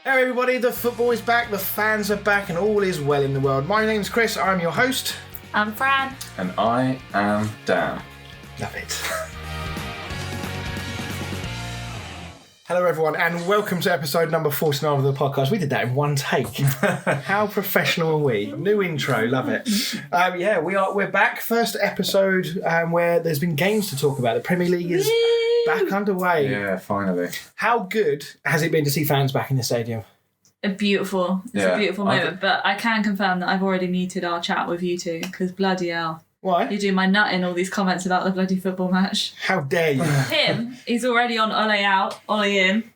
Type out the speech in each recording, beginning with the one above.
Hello everybody, the football is back, the fans are back, and all is well in the world. My name's Chris, I'm your host. I'm Fran. And I am Dan. Love it. Hello everyone, and welcome to episode number 49 of the podcast. We did that in one take. How professional are we? New intro, love it. We're back. First episode where there's been games to talk about. The Premier League is back underway. Yeah, finally. How good has it been to see fans back in the stadium? It's a beautiful moment, but I can confirm that I've already muted our chat with you two, because bloody hell. Why? You do my nut in all these comments about the bloody football match. How dare you? Him, he's already on Ole out, Ole in.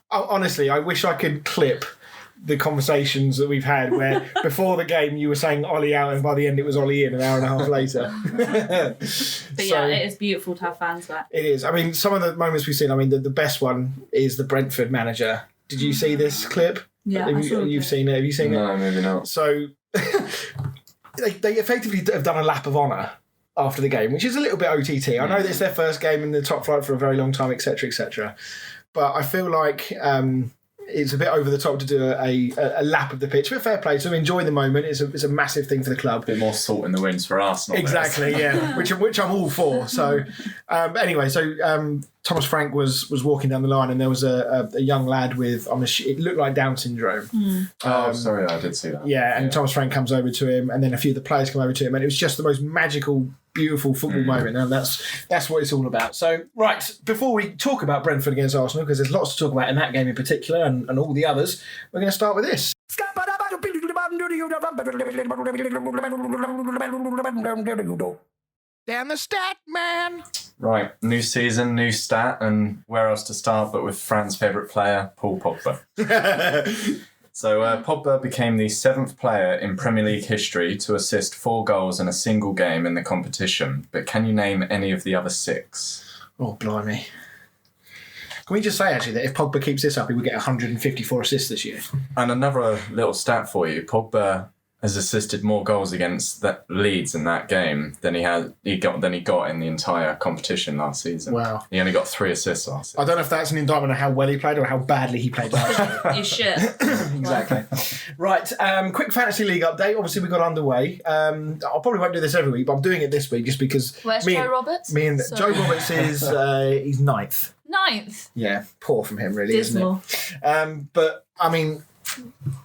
Oh, honestly, I wish I could clip the conversations that we've had where before the game you were saying Ollie out and by the end it was Ollie in an hour and a half later. But yeah, it is beautiful to have fans back. It is. I mean, some of the moments we've seen, the best one is the Brentford manager. Did you see this clip? Yeah, You've seen it. Have you seen it? No, maybe not. So they effectively have done a lap of honour after the game, which is a little bit OTT. I know that it's their first game in the top flight for a very long time, etc., etc. But I feel like it's a bit over the top to do a lap of the pitch. But fair play to them. Enjoy the moment. It's a massive thing for the club. A bit more salt in the winds for Arsenal. Exactly, yeah. which I'm all for. So Thomas Frank was walking down the line and there was a young lad with, it looked like Down syndrome. Sorry, I did see that. Yeah, and Thomas Frank comes over to him and then a few of the players come over to him and it was just the most magical, beautiful football moment, and that's what it's all about. So, right, before we talk about Brentford against Arsenal, because there's lots to talk about in that game in particular and all the others, we're going to start with this. Dan the stat man. Right, new season, new stat, and where else to start but with Fran's favourite player, Paul Pogba. So Pogba became the 7th player in Premier League history to assist 4 goals in a single game in the competition. But can you name any of the other 6? Oh, blimey. Can we just say, actually, that if Pogba keeps this up, he will get 154 assists this year? And another little stat for you, Pogba has assisted more goals against Leeds in that game than he got in the entire competition last season. Wow. He only got 3 assists last season. I don't know if that's an indictment of how well he played or how badly he played last year. You should. Exactly. Right, quick Fantasy League update. Obviously, we got underway. I probably won't do this every week, but I'm doing it this week just because... Where's Joe Roberts? Joe Roberts is he's 9th. 9th? Yeah, poor from him, really, Dismal. Isn't it? But, I mean...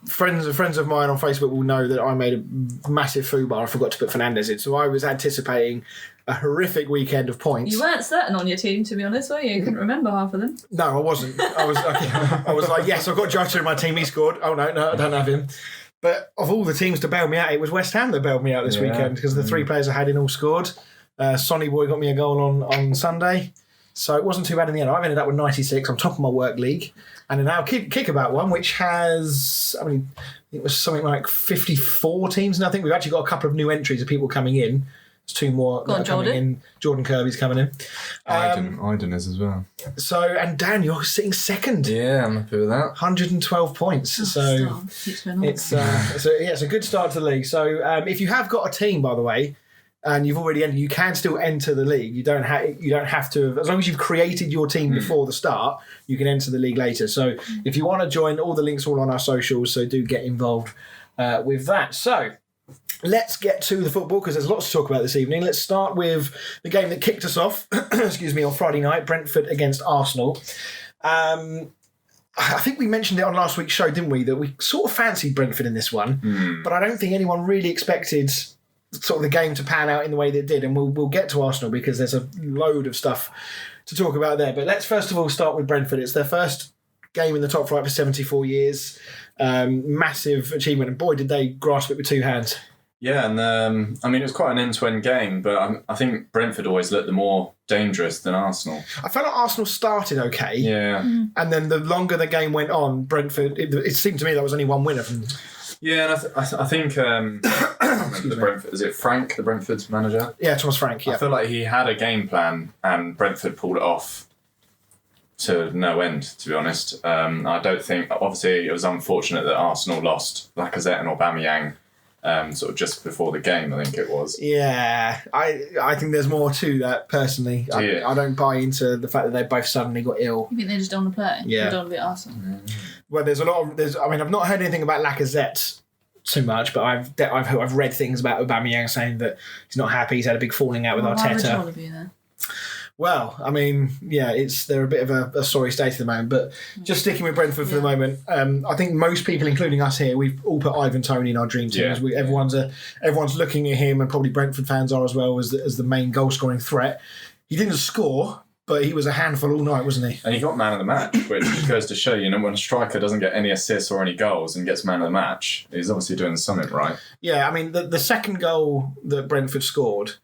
Friends of mine on Facebook will know that I made a massive foobar. I forgot to put Fernandes in, so I was anticipating a horrific weekend of points. You weren't certain on your team, to be honest, were you? You couldn't remember half of them. No, I wasn't. I was like, yes, I've got Jota in my team. He scored. Oh no, I don't have him. But of all the teams to bail me out, it was West Ham that bailed me out this weekend because the 3 players I had in all scored. Sonny Boy got me a goal on Sunday. So it wasn't too bad in the end. I've ended up with 96 on top of my work league. And then now Kickabout one, which has, it was something like 54 teams. And I think we've actually got a couple of new entries of people coming in. There's 2 more coming in. Jordan Kirby's coming in. Iden is as well. So, and Dan, you're sitting 2nd. Yeah, I'm happy with that. 112 points. It's a good start to the league. So if you have got a team, by the way, and you've already entered, you can still enter the league. You don't have to, as long as you've created your team before the start, you can enter the league later. So if you want to join, all the links are all on our socials, so do get involved with that. So let's get to the football because there's lots to talk about this evening. Let's start with the game that kicked us off, on Friday night, Brentford against Arsenal. I think we mentioned it on last week's show, didn't we, that we sort of fancied Brentford in this one, but I don't think anyone really expected sort of the game to pan out in the way that it did, and we'll get to Arsenal because there's a load of stuff to talk about there. But let's first of all start with Brentford. It's their first game in the top flight for 74 years. Massive achievement, and boy did they grasp it with 2 hands. Yeah, and it was quite an end-to-end game, but I think Brentford always looked the more dangerous than Arsenal. I felt like Arsenal started okay, yeah, and then the longer the game went on, Brentford, it seemed to me there was only one winner from. Yeah, and I think the Brentford, is it Frank, the Brentford's manager? Yeah, Thomas Frank, yeah. I feel like he had a game plan and Brentford pulled it off to no end, to be honest. I don't think, obviously it was unfortunate that Arsenal lost Lacazette and Aubameyang sort of just before the game, I think it was. Yeah, I think there's more to that, personally. I don't buy into the fact that they both suddenly got ill. You think they just don't want to play? Yeah. They don't want to be at Arsenal? Well, I've not heard anything about Lacazette too much, but I've read things about Aubameyang saying that he's not happy. He's had a big falling out with Arteta. Why would you want to be there? Well, I mean, yeah, they're a bit of a sorry state at the moment, but just sticking with Brentford for the moment, I think most people, including us here, we've all put Ivan Toney in our dream teams. Yeah. Everyone's looking at him, and probably Brentford fans are as well, as the main goal scoring threat. He didn't score, but he was a handful all night, wasn't he? And he got man of the match, which goes to show, when a striker doesn't get any assists or any goals and gets man of the match, he's obviously doing something right. Yeah, I mean, the second goal that Brentford scored,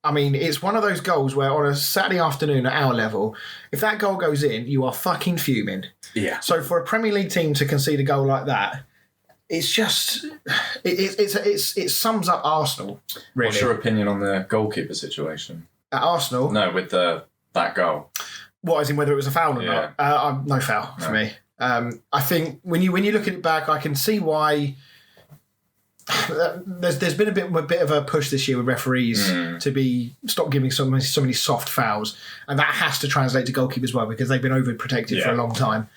it's one of those goals where on a Saturday afternoon at our level, if that goal goes in, you are fucking fuming. Yeah. So for a Premier League team to concede a goal like that, it's just it sums up Arsenal. Really. What's your opinion on the goalkeeper situation at Arsenal? No, with that goal. What, as in whether it was a foul or not? No foul for me. I think when you look at it back, I can see why. There's been a bit of a push this year with referees to stop giving so many soft fouls, and that has to translate to goalkeepers as well, because they've been overprotected for a long time.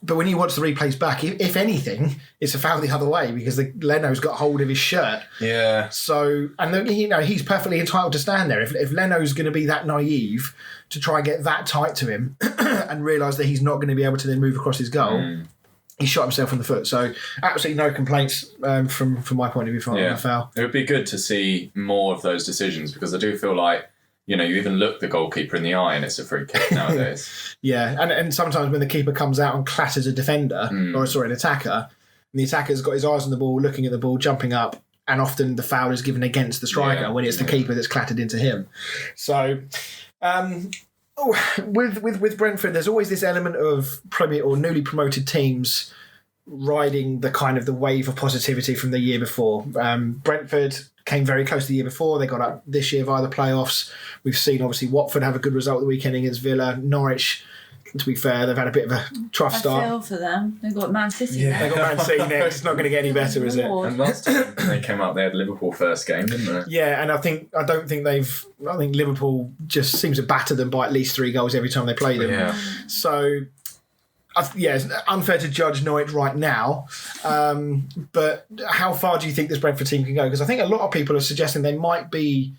But when you watch the replays back, if anything, it's a foul the other way, because Leno's got hold of his shirt. Yeah. So, and then, he's perfectly entitled to stand there. If Leno's going to be that naive to try and get that tight to him and realise that he's not going to be able to then move across his goal. He shot himself in the foot, so absolutely no complaints from my point of view from the foul. It would be good to see more of those decisions, because I do feel like, you even look the goalkeeper in the eye and it's a free kick nowadays. Yeah, and sometimes when the keeper comes out and clatters a defender, an attacker, and the attacker's got his eyes on the ball, looking at the ball, jumping up, and often the foul is given against the striker when it's the keeper that's clattered into him. So... with Brentford, there's always this element of Premier or newly promoted teams riding the wave of positivity from the year before. Brentford came very close the year before. They got up this year via the playoffs. We've seen, obviously, Watford have a good result the weekend against Villa. Norwich, to be fair, they've had a bit of a tough start. I feel for them. They've got Man City. Yeah, they've got Man City next. It's not going to get any better, is it? And last time they came out, they had Liverpool first game, didn't they? Yeah, and I think Liverpool just seems to batter them by at least 3 goals every time they play them. Yeah. So, it's unfair to judge Norwich right now. But how far do you think this Brentford team can go? Because I think a lot of people are suggesting they might be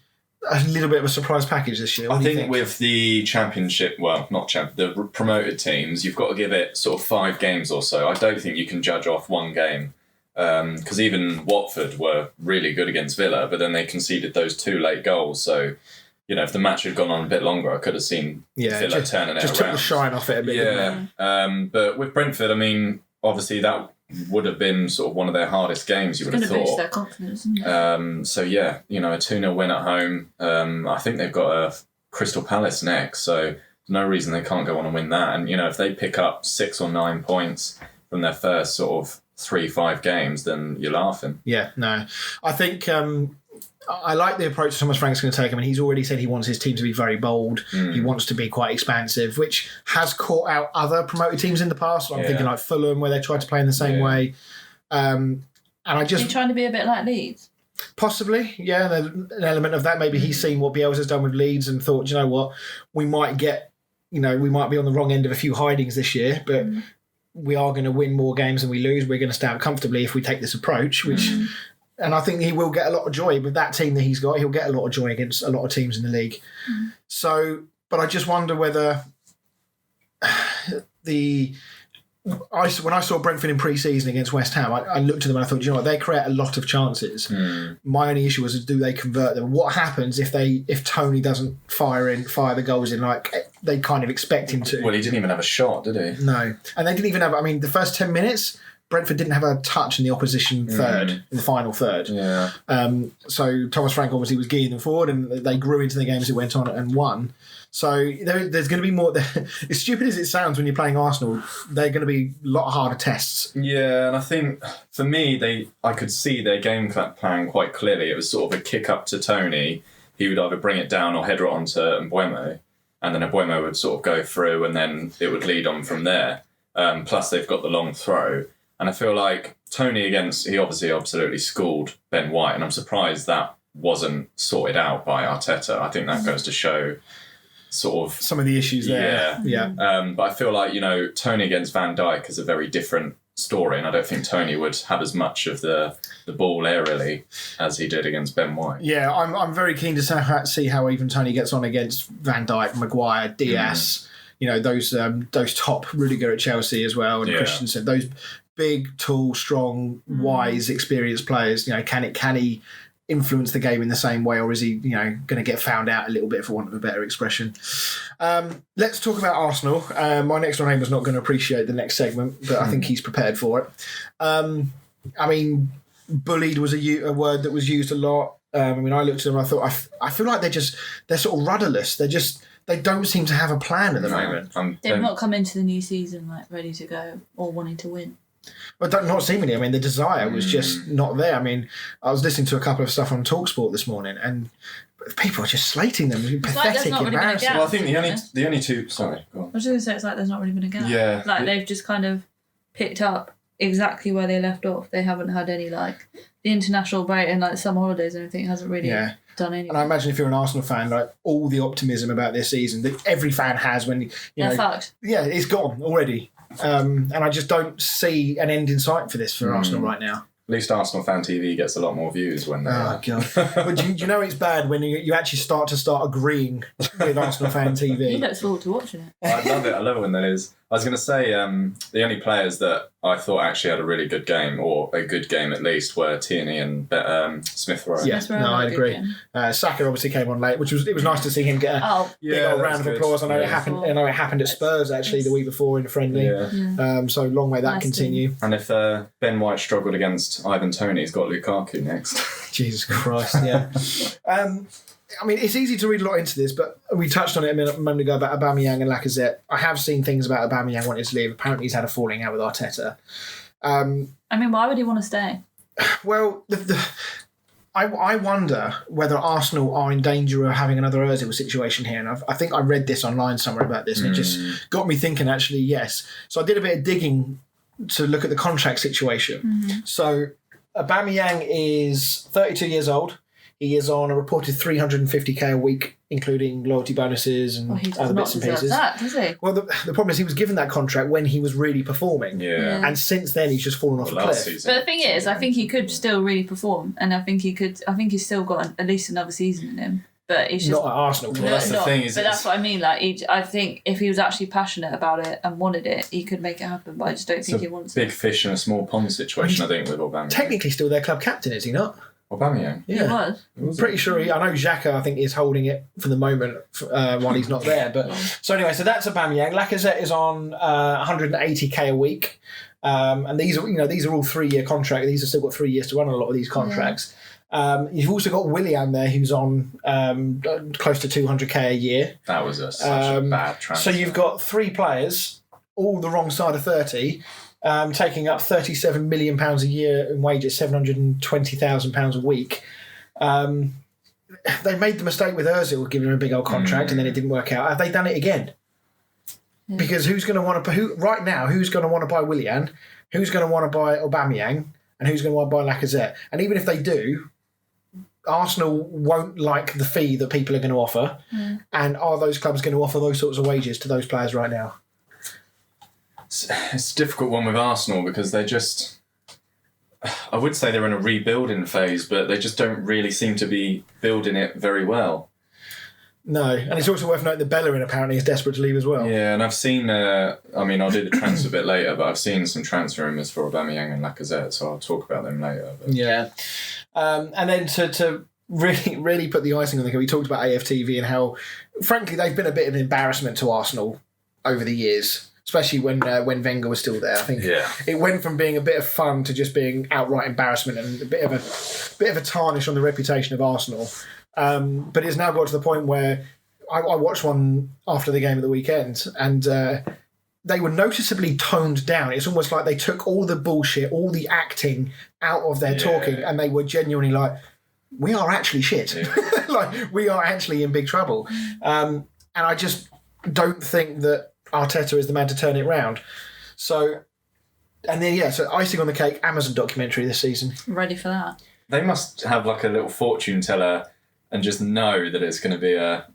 a little bit of a surprise package this year. I think with the championship, the promoted teams, you've got to give it sort of 5 games or so. I don't think you can judge off one game, because even Watford were really good against Villa, but then they conceded those 2 late goals. So, if the match had gone on a bit longer, I could have seen Villa turning it around. Just took the shine off it a bit. Yeah, but with Brentford, obviously that would have been sort of one of their hardest games, you would have thought. It's going to boost their confidence, isn't it? So yeah, a 2-0 win at home. I think they've got a Crystal Palace next, so there's no reason they can't go on and win that. And if they pick up 6 or 9 points from their first sort of 3-5 games, then you're laughing. Yeah, no. I think I like the approach Thomas Frank's going to take. He's already said he wants his team to be very bold. He wants to be quite expansive, which has caught out other promoted teams in the past. I'm thinking like Fulham, where they tried to play in the same way. And I just... You're trying to be a bit like Leeds? Possibly, yeah. There's an element of that. Maybe he's seen what Bielsa's done with Leeds and thought, you know what, we might get, we might be on the wrong end of a few hidings this year, but we are going to win more games than we lose. We're going to stand comfortably if we take this approach, which... And I think he will get a lot of joy with that team that he's got. He'll get a lot of joy against a lot of teams in the league. So, but I just wonder whether when I saw Brentford in pre-season against West Ham, I looked at them and I thought, you know what, they create a lot of chances. My only issue was, do they convert them? What happens if Toney doesn't fire the goals in like they kind of expect him to? Well, he didn't even have a shot, did he? No. And they didn't even have, the first 10 minutes... Brentford didn't have a touch in the opposition third, in the final third. Yeah. So Thomas Frank obviously was gearing them forward, and they grew into the game as it went on and won. So there's going to be more... As stupid as it sounds when you're playing Arsenal, they're going to be a lot harder tests. Yeah, and I think, for me, I could see their game plan quite clearly. It was sort of a kick up to Toney. He would either bring it down or header it onto Mbeumo, and then Mbeumo would sort of go through, and then it would lead on from there. Plus, they've got the long throw. And I feel like Toney he obviously absolutely schooled Ben White, and I'm surprised that wasn't sorted out by Arteta. I think that goes to show, sort of some of the issues there. Yeah. But I feel like, Tony against Van Dijk is a very different story, and I don't think Tony would have as much of the ball aerially as he did against Ben White. Yeah, I'm very keen to see how even Tony gets on against Van Dijk, Maguire, Diaz. Those top Rudiger at Chelsea as well, and Christensen. Those big, tall, strong, wise, experienced players. Can he influence the game in the same way, or is he, going to get found out a little bit, for want of a better expression? Let's talk about Arsenal. My next door neighbour's not going to appreciate the next segment, but I think he's prepared for it. Bullied was a word that was used a lot. I looked at them, I thought, I feel like they're sort of rudderless. They don't seem to have a plan at the moment. They've not come into the new season ready to go or wanting to win. But not seemingly. The desire was just not there. I was listening to a couple of stuff on TalkSport this morning, and people are just slating them. Pathetic, embarrassing. Well, I think the only two. Sorry, go on. I was just going to say, it's like there's not really been a gap. Yeah. They've just kind of picked up exactly where they left off. They haven't had any the international break and summer holidays and everything hasn't really done anything. And I imagine if you're an Arsenal fan, all the optimism about this season that every fan has when they're fucked. Yeah, it's gone already. And I just don't see an end in sight for this for Arsenal right now. At least Arsenal Fan TV gets a lot more views when they... Oh, God. But do you know it's bad when you actually start agreeing with Arsenal Fan TV? You look forward to watching it. I love it. I love it when that is. I was going to say the only players that I thought actually had a really good game, or a good game at least, were Tierney and Smith Rowe. Yeah, I agree. Saka obviously came on late, it was nice to see him get a big old round of applause. I know it happened at Spurs actually the week before in a friendly. Yeah. So long may that continue. And if Ben White struggled against Ivan Toney, he's got Lukaku next. Jesus Christ, yeah. It's easy to read a lot into this, but we touched on it a moment ago about Aubameyang and Lacazette. I have seen things about Aubameyang wanting to leave. Apparently he's had a falling out with Arteta. Why would he want to stay? Well, I wonder whether Arsenal are in danger of having another Ozil situation here. And I think I read this online somewhere about this, and it just got me thinking, actually, yes. So I did a bit of digging to look at the contract situation. Mm-hmm. So Aubameyang is 32 years old. He is on a reported 350k a week, including loyalty bonuses and other bits and pieces. That, does he? Well, the problem is he was given that contract when he was really performing. Yeah. And since then, he's just fallen off a cliff. But the thing is, I think he could still really perform, and I think he's still got at least another season in him. But it's just not at Arsenal. Well, that's the thing. But that's what I mean. I think if he was actually passionate about it and wanted it, he could make it happen. But I just don't think he wants it. Big fish in a small pond situation, I think, with Aubameyang. Technically, still their club captain, is he not? Aubameyang? Yeah. He was. I'm pretty sure I know Xhaka, I think, is holding it for the moment while he's not there. But so anyway, so that's Aubameyang. Lacazette is on 180k a week. And these are all 3-year contracts. These have still got 3 years to run on a lot of these contracts. Yeah. You've also got Willian there, who's on close to 200k a year. That was such a bad transfer. So you've got 3 players, all the wrong side of 30, taking up £37 million a year in wages, £720,000 a week. They made the mistake with Ozil, giving him a big old contract, and then it didn't work out. Have they done it again? Yeah. Because who's going to want to right now? Who's going to want to buy Willian? Who's going to want to buy Aubameyang? And who's going to want to buy Lacazette? And even if they do, Arsenal won't like the fee that people are going to offer. Mm. And are those clubs going to offer those sorts of wages to those players right now? It's a difficult one with Arsenal because they just... I would say they're in a rebuilding phase, but they just don't really seem to be building it very well. No, and it's also worth noting that Bellerin apparently is desperate to leave as well. Yeah, and I've seen... I'll do the transfer a bit later, but I've seen some transfer rumours for Aubameyang and Lacazette, so I'll talk about them later. But. Yeah. And then to really put the icing on the cake, we talked about AFTV and how, frankly, they've been a bit of an embarrassment to Arsenal over the years, especially when Wenger was still there. I think it went from being a bit of fun to just being outright embarrassment and a bit of a tarnish on the reputation of Arsenal. But it's now got to the point where I watched one after the game at the weekend, and they were noticeably toned down. It's almost like they took all the bullshit, all the acting out of their talking, and they were genuinely like, we are actually shit. Yeah. Like, we are actually in big trouble. And I just don't think that Arteta is the man to turn it round. So icing on the cake, Amazon documentary this season. Ready for that. They must have like a little fortune teller and just know that it's going to be a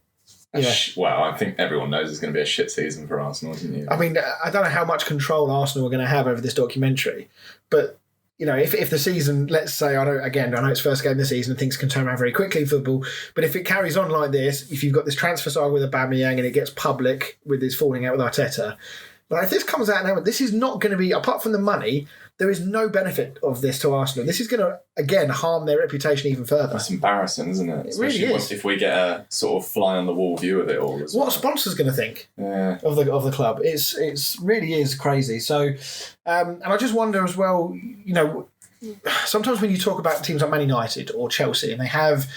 Well, I think everyone knows it's going to be a shit season for Arsenal, isn't it? I mean, I don't know how much control Arsenal are going to have over this documentary, but if the season, let's say, I know it's first game of the season and things can turn around very quickly in football, but if it carries on like this, if you've got this transfer saga with Aubameyang and it gets public with this falling out with Arteta, but if this comes out now, this is not going to be, apart from the money, there is no benefit of this to Arsenal. This is going to, again, harm their reputation even further. That's embarrassing, isn't it? Especially really is. If we get a sort of fly-on-the-wall view of it all. What are sponsors going to think of the club? It's really is crazy. So, and I just wonder as well, sometimes when you talk about teams like Man United or Chelsea, and they have,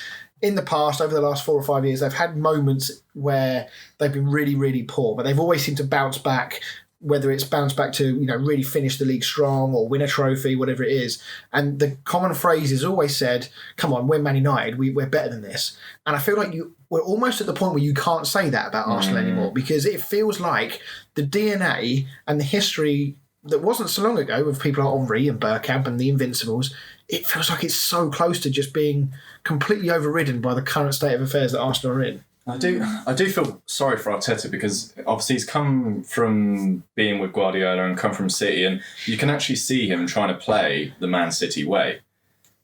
in the past, over the last 4 or 5 years, they've had moments where they've been really, really poor, but they've always seemed to bounce back, whether it's bounce back to, really finish the league strong or win a trophy, whatever it is. And the common phrase is always said, come on, we're Man United, we're better than this. And I feel like we're almost at the point where you can't say that about Arsenal anymore, because it feels like the DNA and the history that wasn't so long ago with people like Henry and Bergkamp and the Invincibles, it feels like it's so close to just being completely overridden by the current state of affairs that Arsenal are in. I do feel sorry for Arteta, because obviously he's come from being with Guardiola and come from City, and you can actually see him trying to play the Man City way.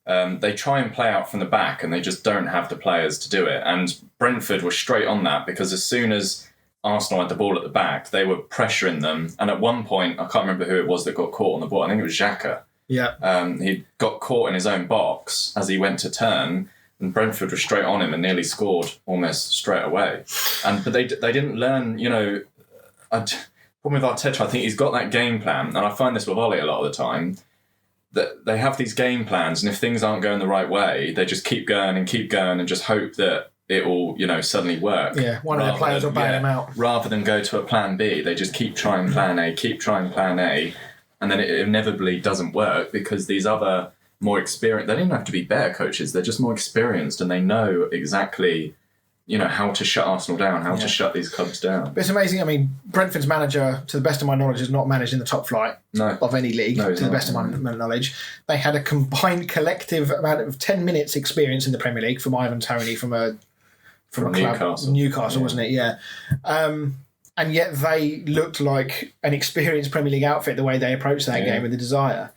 They try and play out from the back and they just don't have the players to do it. And Brentford were straight on that, because as soon as Arsenal had the ball at the back, they were pressuring them. And at one point, I can't remember who it was that got caught on the ball. I think it was Xhaka. Yeah. He got caught in his own box as he went to turn, and Brentford were straight on him and nearly scored almost straight away. But they didn't learn, problem with Arteta, I think he's got that game plan, and I find this with Ollie a lot of the time, that they have these game plans, and if things aren't going the right way, they just keep going and just hope that it will, suddenly work. Yeah, one of their players will bail them out. Rather than go to a plan B, they just keep trying plan A, and then it inevitably doesn't work, because these other more experienced, they don't even have to be better coaches, they're just more experienced, and they know exactly, how to shut Arsenal down, how to shut these clubs down. But it's amazing. I mean, Brentford's manager, to the best of my knowledge, is not managed in the top flight of any league, to the best of my knowledge. They had a combined collective amount of 10 minutes experience in the Premier League from Ivan Toney from a club, Newcastle, wasn't it? Yeah. And yet they looked like an experienced Premier League outfit the way they approached that game with the desire.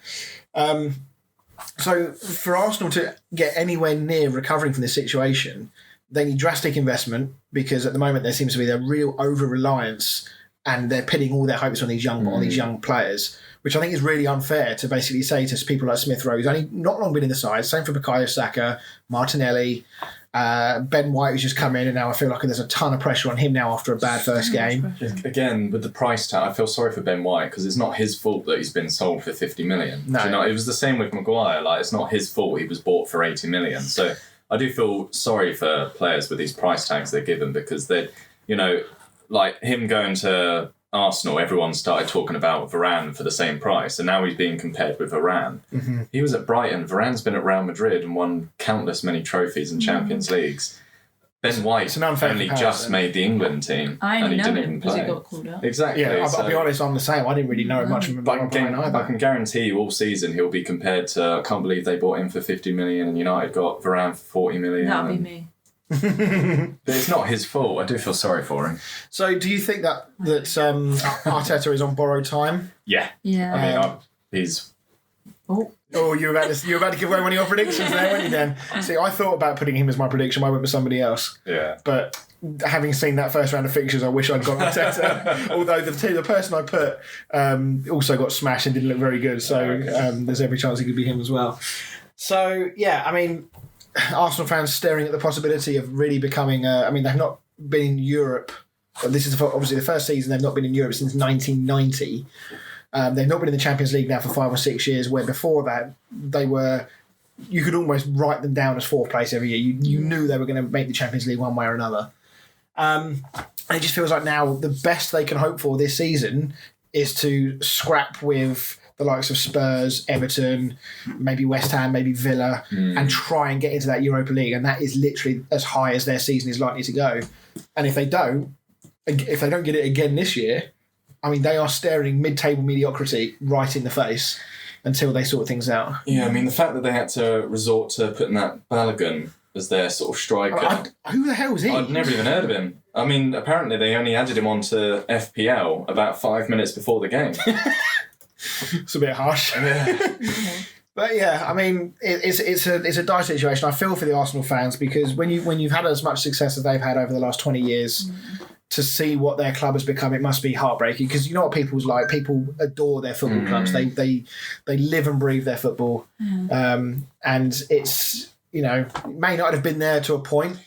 So for Arsenal to get anywhere near recovering from this situation, they need drastic investment, because at the moment there seems to be a real over-reliance, and they're pinning all their hopes on these young players, which I think is really unfair to basically say to people like Smith Rowe, who's only not long been in the side, same for Bukayo Saka, Martinelli, Ben White, who's just come in, and now I feel like there's a ton of pressure on him now after a bad first game. Again, with the price tag, I feel sorry for Ben White, because it's not his fault that he's been sold for 50 million. No. It was the same with Maguire. Like, it's not his fault he was bought for 80 million. So I do feel sorry for players with these price tags they're given, because they, like him going to Arsenal, everyone started talking about Varane for the same price, and now he's being compared with Varane. Mm-hmm. He was at Brighton. Varane's been at Real Madrid and won countless many trophies in Champions Leagues. Ben White only just made the England team, and he didn't even play. He got called out. Exactly. Yeah, I'll be honest, I'm the same. I didn't really know much from Brighton either. I can guarantee you all season he'll be compared to, I can't believe they bought him for 50 million and United got Varane for 40 million. That'll be me. But it's not his fault. I do feel sorry for him. So do you think that Arteta is on borrowed time? Yeah. Yeah. I mean, he's... Oh, you were about to give away one of your predictions there, weren't you, Dan? See, I thought about putting him as my prediction. I went with somebody else. Yeah. But having seen that first round of fixtures, I wish I'd gone Arteta. Although the person I put also got smashed and didn't look very good. So there's every chance it could be him as well. So, yeah, I mean, Arsenal fans staring at the possibility of really becoming... they've not been in Europe. This is obviously the first season they've not been in Europe since 1990. They've not been in the Champions League now for 5 or 6 years, where before that they were... You could almost write them down as fourth place every year. You knew they were going to make the Champions League one way or another. And it just feels like now the best they can hope for this season is to scrap with the likes of Spurs, Everton, maybe West Ham, maybe Villa, and try and get into that Europa League. And that is literally as high as their season is likely to go. And if they don't get it again this year, I mean, they are staring mid-table mediocrity right in the face until they sort things out. Yeah, I mean, the fact that they had to resort to putting that Balogun as their sort of striker. Who the hell is he? I'd never even heard of him. I mean, apparently they only added him onto FPL about 5 minutes before the game. It's a bit harsh. Yeah. But yeah, I mean, it's a dire situation. I feel for the Arsenal fans because when you've had as much success as they've had over the last 20 years, to see what their club has become, it must be heartbreaking. Because you know what people's like. People adore their football clubs. They live and breathe their football, and it's may not have been there to a point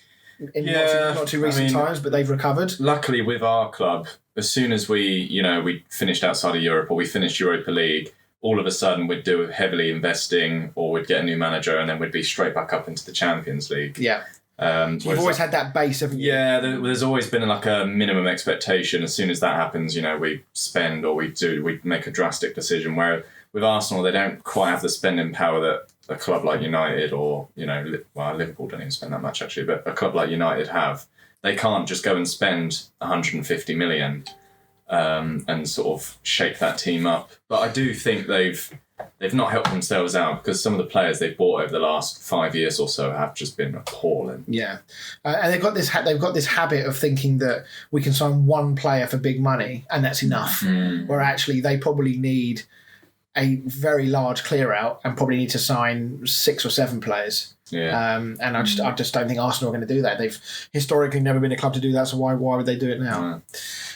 in not too recent times, but they've recovered. Luckily, with our club, as soon as we finished outside of Europe or we finished Europa League, all of a sudden we'd do heavily investing or we'd get a new manager and then we'd be straight back up into the Champions League. Yeah. You've always had that base, haven't you? Yeah, there's always been like a minimum expectation. As soon as that happens, we spend or we make a drastic decision. Where with Arsenal, they don't quite have the spending power that a club like United or, Liverpool don't even spend that much actually, but a club like United have. They can't just go and spend 150 million and sort of shake that team up. But I do think they've not helped themselves out because some of the players they've bought over the last 5 years or so have just been appalling. Yeah, and they've got this habit of thinking that we can sign one player for big money and that's enough. Where actually they probably need a very large clear out and probably need to sign 6 or 7 players. Yeah. And I just don't think Arsenal are going to do that. They've historically never been a club to do that, so why would they do it now?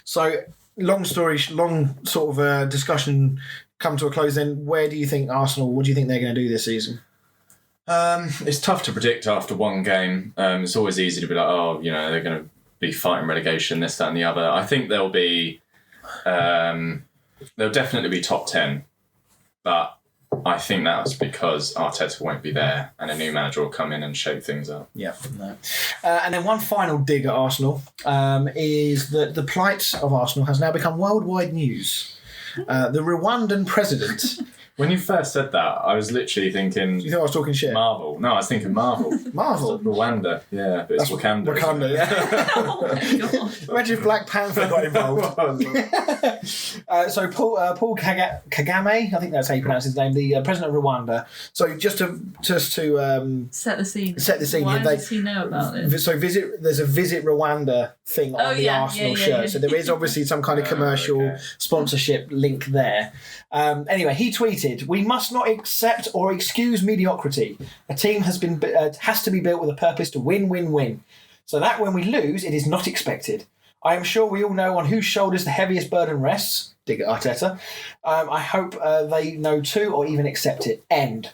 So long sort of discussion come to a close then. What do you think they're going to do this season? It's tough to predict after one game. It's always easy to be like, they're going to be fighting relegation, this, that and the other. I think they'll definitely be top 10. But I think that's because Arteta won't be there and a new manager will come in and shake things up. Yeah. No. And then one final dig at Arsenal is that the plight of Arsenal has now become worldwide news. The Rwandan president... When you first said that, I was literally thinking... You think I was talking shit? Marvel. No, I was thinking Marvel. Marvel? Rwanda. Yeah, but it's Wakanda. Wakanda, yeah. Oh my God. Imagine if Black Panther got involved. So Paul Kagame, I think that's how you pronounce his name, the president of Rwanda. So just to set the scene. Why does he know about this? So there's a Visit Rwanda thing on the Arsenal shirt. So there is obviously some kind of commercial sponsorship link there. Anyway, he tweeted, "We must not accept or excuse mediocrity. A team has to be built with a purpose to win, win, win. So that when we lose, it is not expected. I am sure we all know on whose shoulders the heaviest burden rests." Dig at Arteta. "I hope they know too, or even accept it." End.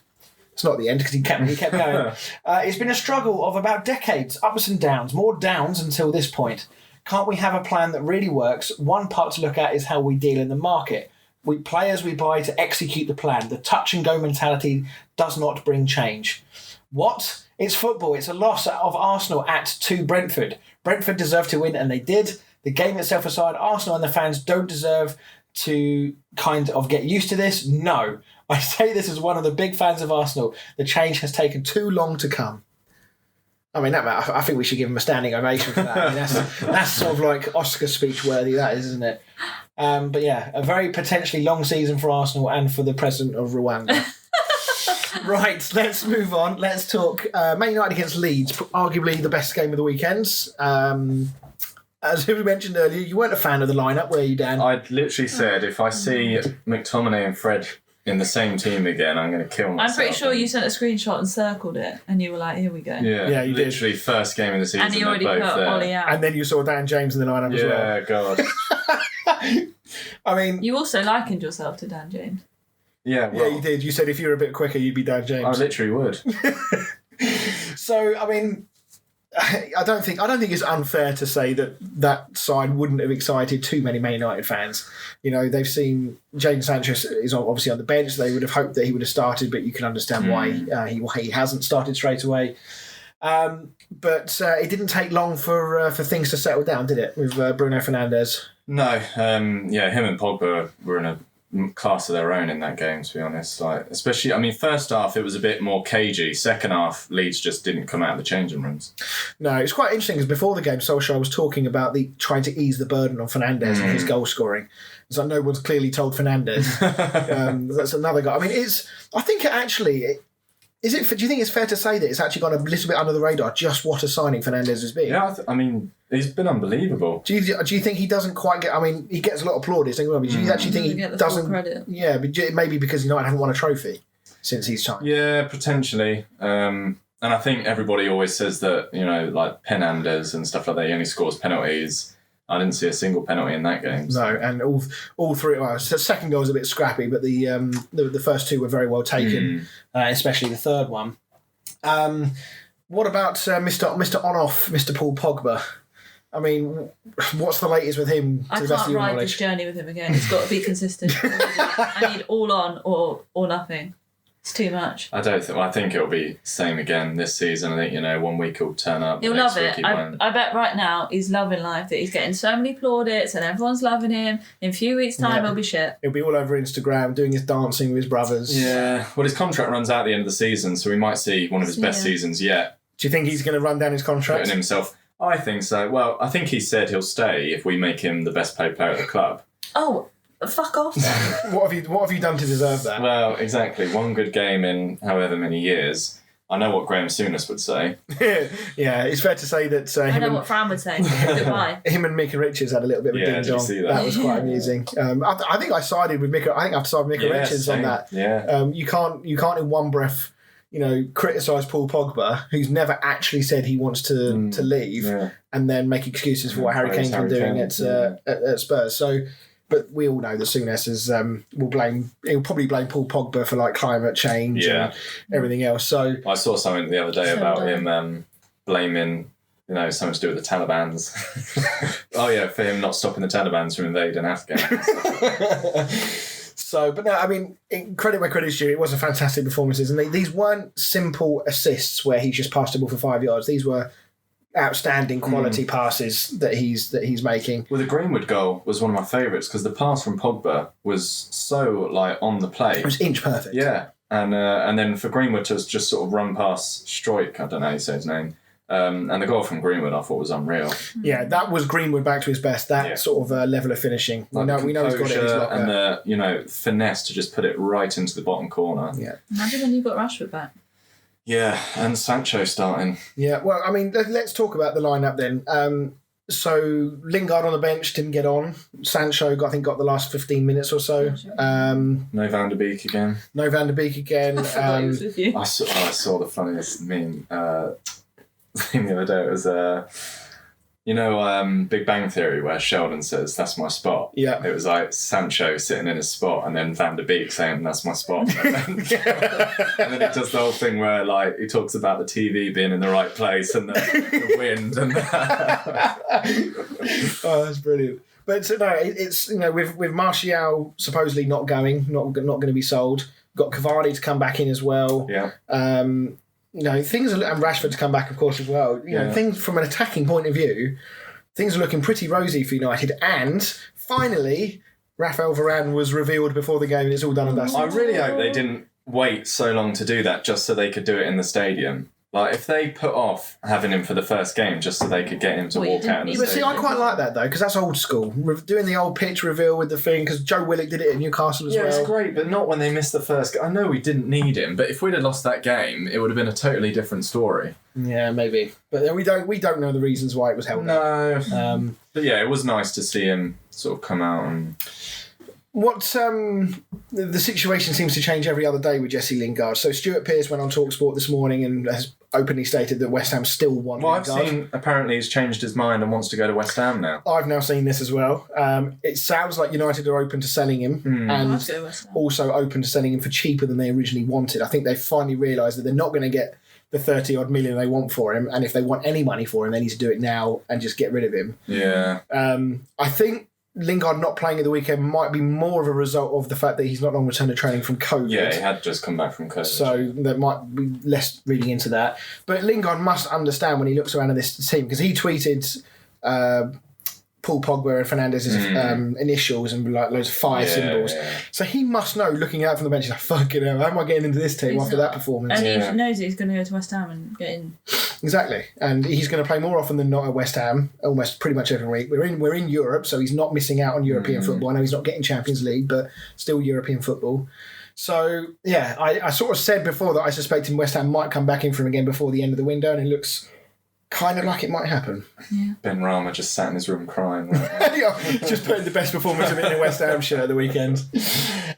It's not the end because he kept going. "It's been a struggle of about decades, ups and downs, more downs until this point. Can't we have a plan that really works? One part to look at is how we deal in the market. Players we buy to execute the plan. The touch and go mentality does not bring change." What? It's football. It's a loss of Arsenal to Brentford. Brentford deserved to win, and they did. The game itself aside, Arsenal and the fans don't deserve to kind of get used to this. No. I say this as one of the big fans of Arsenal. The change has taken too long to come. I mean, I think we should give him a standing ovation for that. I mean, that's sort of like Oscar speech worthy, that is, isn't it? But yeah, a very potentially long season for Arsenal and for the president of Rwanda. Right, let's move on. Let's talk Man United against Leeds, arguably the best game of the weekends. As we mentioned earlier, you weren't a fan of the lineup, were you, Dan? I'd literally said if I see McTominay and Fred in the same team again, I'm going to kill myself. I'm pretty sure you sent a screenshot and circled it, and you were like, "Here we go." Yeah, you literally did. First game of the season. And you already put Ollie out. And then you saw Dan James in the lineup as well. Yeah, God. I mean, you also likened yourself to Dan James. Yeah, well, yeah, you did. You said if you were a bit quicker, you'd be Dan James. I literally would. So, I mean, I don't think it's unfair to say that side wouldn't have excited too many Man United fans. They've seen Jadon Sancho is obviously on the bench. They would have hoped that he would have started, but you can understand why he hasn't started straight away. But it didn't take long for things to settle down, did it, with Bruno Fernandes? No, him and Pogba were in a class of their own in that game, to be honest. Especially, I mean, first half it was a bit more cagey. Second half, Leeds just didn't come out of the changing rooms. No, it's quite interesting because before the game, Solskjaer was talking about trying to ease the burden on Fernandes and his goal scoring. It's like no one's clearly told Fernandes. That's another guy. I mean, I think Do you think it's fair to say that it's actually gone a little bit under the radar just what a signing Fernandes has been? Yeah, I mean, he's been unbelievable. Do you think he doesn't quite get... I mean, he gets a lot of plaudits, don't get me wrong, but do you actually think he doesn't... Credit. Yeah, but maybe because United haven't won a trophy since he's signed. Yeah, potentially. And I think everybody always says that, like Fernandes and stuff like that, he only scores penalties. I didn't see a single penalty in that game. So. No, and all three... Well, the second goal was a bit scrappy, but the first two were very well taken, especially the third one. What about Mr. On-Off, Mr. Paul Pogba? I mean, what's the latest with him to the best of your knowledge? I can't ride this journey with him again. It's got to be consistent. I need all on or nothing. It's too much. I think it'll be same again this season. I think, 1 week he'll turn up. He'll love it. I bet right now he's loving life, that he's getting so many plaudits and everyone's loving him. In a few weeks' time, he'll be shit. He'll be all over Instagram doing his dancing with his brothers. Yeah. Well, his contract runs out at the end of the season, so we might see one of his best seasons yet. Do you think he's going to run down his contract? Putting himself... I think so. Well, I think he said he'll stay if we make him the best paid player at the club. Oh, fuck off then. What have you done to deserve that? Well, exactly. One good game in however many years. I know what Graham Souness would say. Yeah, it's fair to say that I know what Fran would say. Goodbye. Him and Mika Richards had a little bit of a ding dong. That was quite amusing. I think I sided with Mika. I think I have to side with Mika Richards on that. Yeah. You can't in one breath, criticise Paul Pogba, who's never actually said he wants to leave, and then make excuses for what Harry Kane's been doing at Spurs. So. But we all know that Souness he'll probably blame Paul Pogba for like climate change and everything else. So I saw something the other day about him blaming, something to do with the Talibans. For him not stopping the Talibans from invading Afghanistan. So, but no, I mean, credit where credit's due, it was a fantastic performances, and these weren't simple assists where he just passed the ball for 5 yards. These were outstanding quality passes that he's making. Well, the Greenwood goal was one of my favourites because the pass from Pogba was so on the play. It was inch perfect. Yeah, and then for Greenwood to just sort of run past Struijk, I don't know how you say his name, and the goal from Greenwood I thought was unreal. Yeah, that was Greenwood back to his best. That sort of level of finishing. We know he's got it in his locker. And the finesse to just put it right into the bottom corner. Yeah. Imagine when you got Rashford back. Yeah, and Sancho starting. Yeah, well, I mean, let's talk about the lineup then. So Lingard on the bench didn't get on. Sancho got the last 15 minutes or so. No Van der Beek again. No Van der Beek again. I saw the funniest meme thing the other day. It was Big Bang Theory where Sheldon says that's my spot. Yeah. It was like Sancho sitting in his spot and then Van der Beek saying that's my spot. And then he does the whole thing where he talks about the TV being in the right place and the wind and Oh, that's brilliant. But no, it's with Martial supposedly not going to be sold. Got Cavani to come back in as well. Yeah. Things are, and Rashford to come back, of course, as well. Things from an attacking point of view, things are looking pretty rosy for United. And finally, Raphael Varane was revealed before the game, and it's all done and dusted. I really hope they didn't wait so long to do that just so they could do it in the stadium. Like, if they put off having him for the first game just so they could get him to walk out in the stadium. stadium. See, I quite like that, though, because that's old school. Doing the old pitch reveal with the thing, because Joe Willock did it in Newcastle as well. Yeah, it's great, but not when they missed the first game. I know we didn't need him, but if we'd have lost that game, it would have been a totally different story. Yeah, maybe. But we don't know the reasons why it was held up. No. But yeah, it was nice to see him sort of come out and... The situation seems to change every other day with Jesse Lingard. So Stuart Pearce went on TalkSport this morning and has openly stated that West Ham still want Lingard. I've seen apparently he's changed his mind and wants to go to West Ham now. I've now seen this as well. It sounds like United are open to selling him and also open to selling him for cheaper than they originally wanted. I think they finally realised that they're not going to get the 30 odd million they want for him, and if they want any money for him, they need to do it now and just get rid of him. Yeah. I think Lingard not playing at the weekend might be more of a result of the fact that he's not long returned to training from COVID. Yeah, he had just come back from COVID. So there might be less reading into that. But Lingard must understand when he looks around at this team, because he tweeted Paul Pogba and Fernandes' initials and loads of fire symbols. Yeah. So he must know, looking out from the bench, he's like, fucking hell, how am I getting into this team after that performance? And he knows that he's going to go to West Ham and get in. Exactly. And he's going to play more often than not at West Ham, almost pretty much every week. We're in Europe, so he's not missing out on European football. I know he's not getting Champions League, but still European football. So, yeah, I sort of said before that I suspected West Ham might come back in for him again before the end of the window, and it looks kind of like it might happen. Yeah. Ben Rama just sat in his room crying. Right? Just putting the best performance of it in a West Ham shirt at the weekend.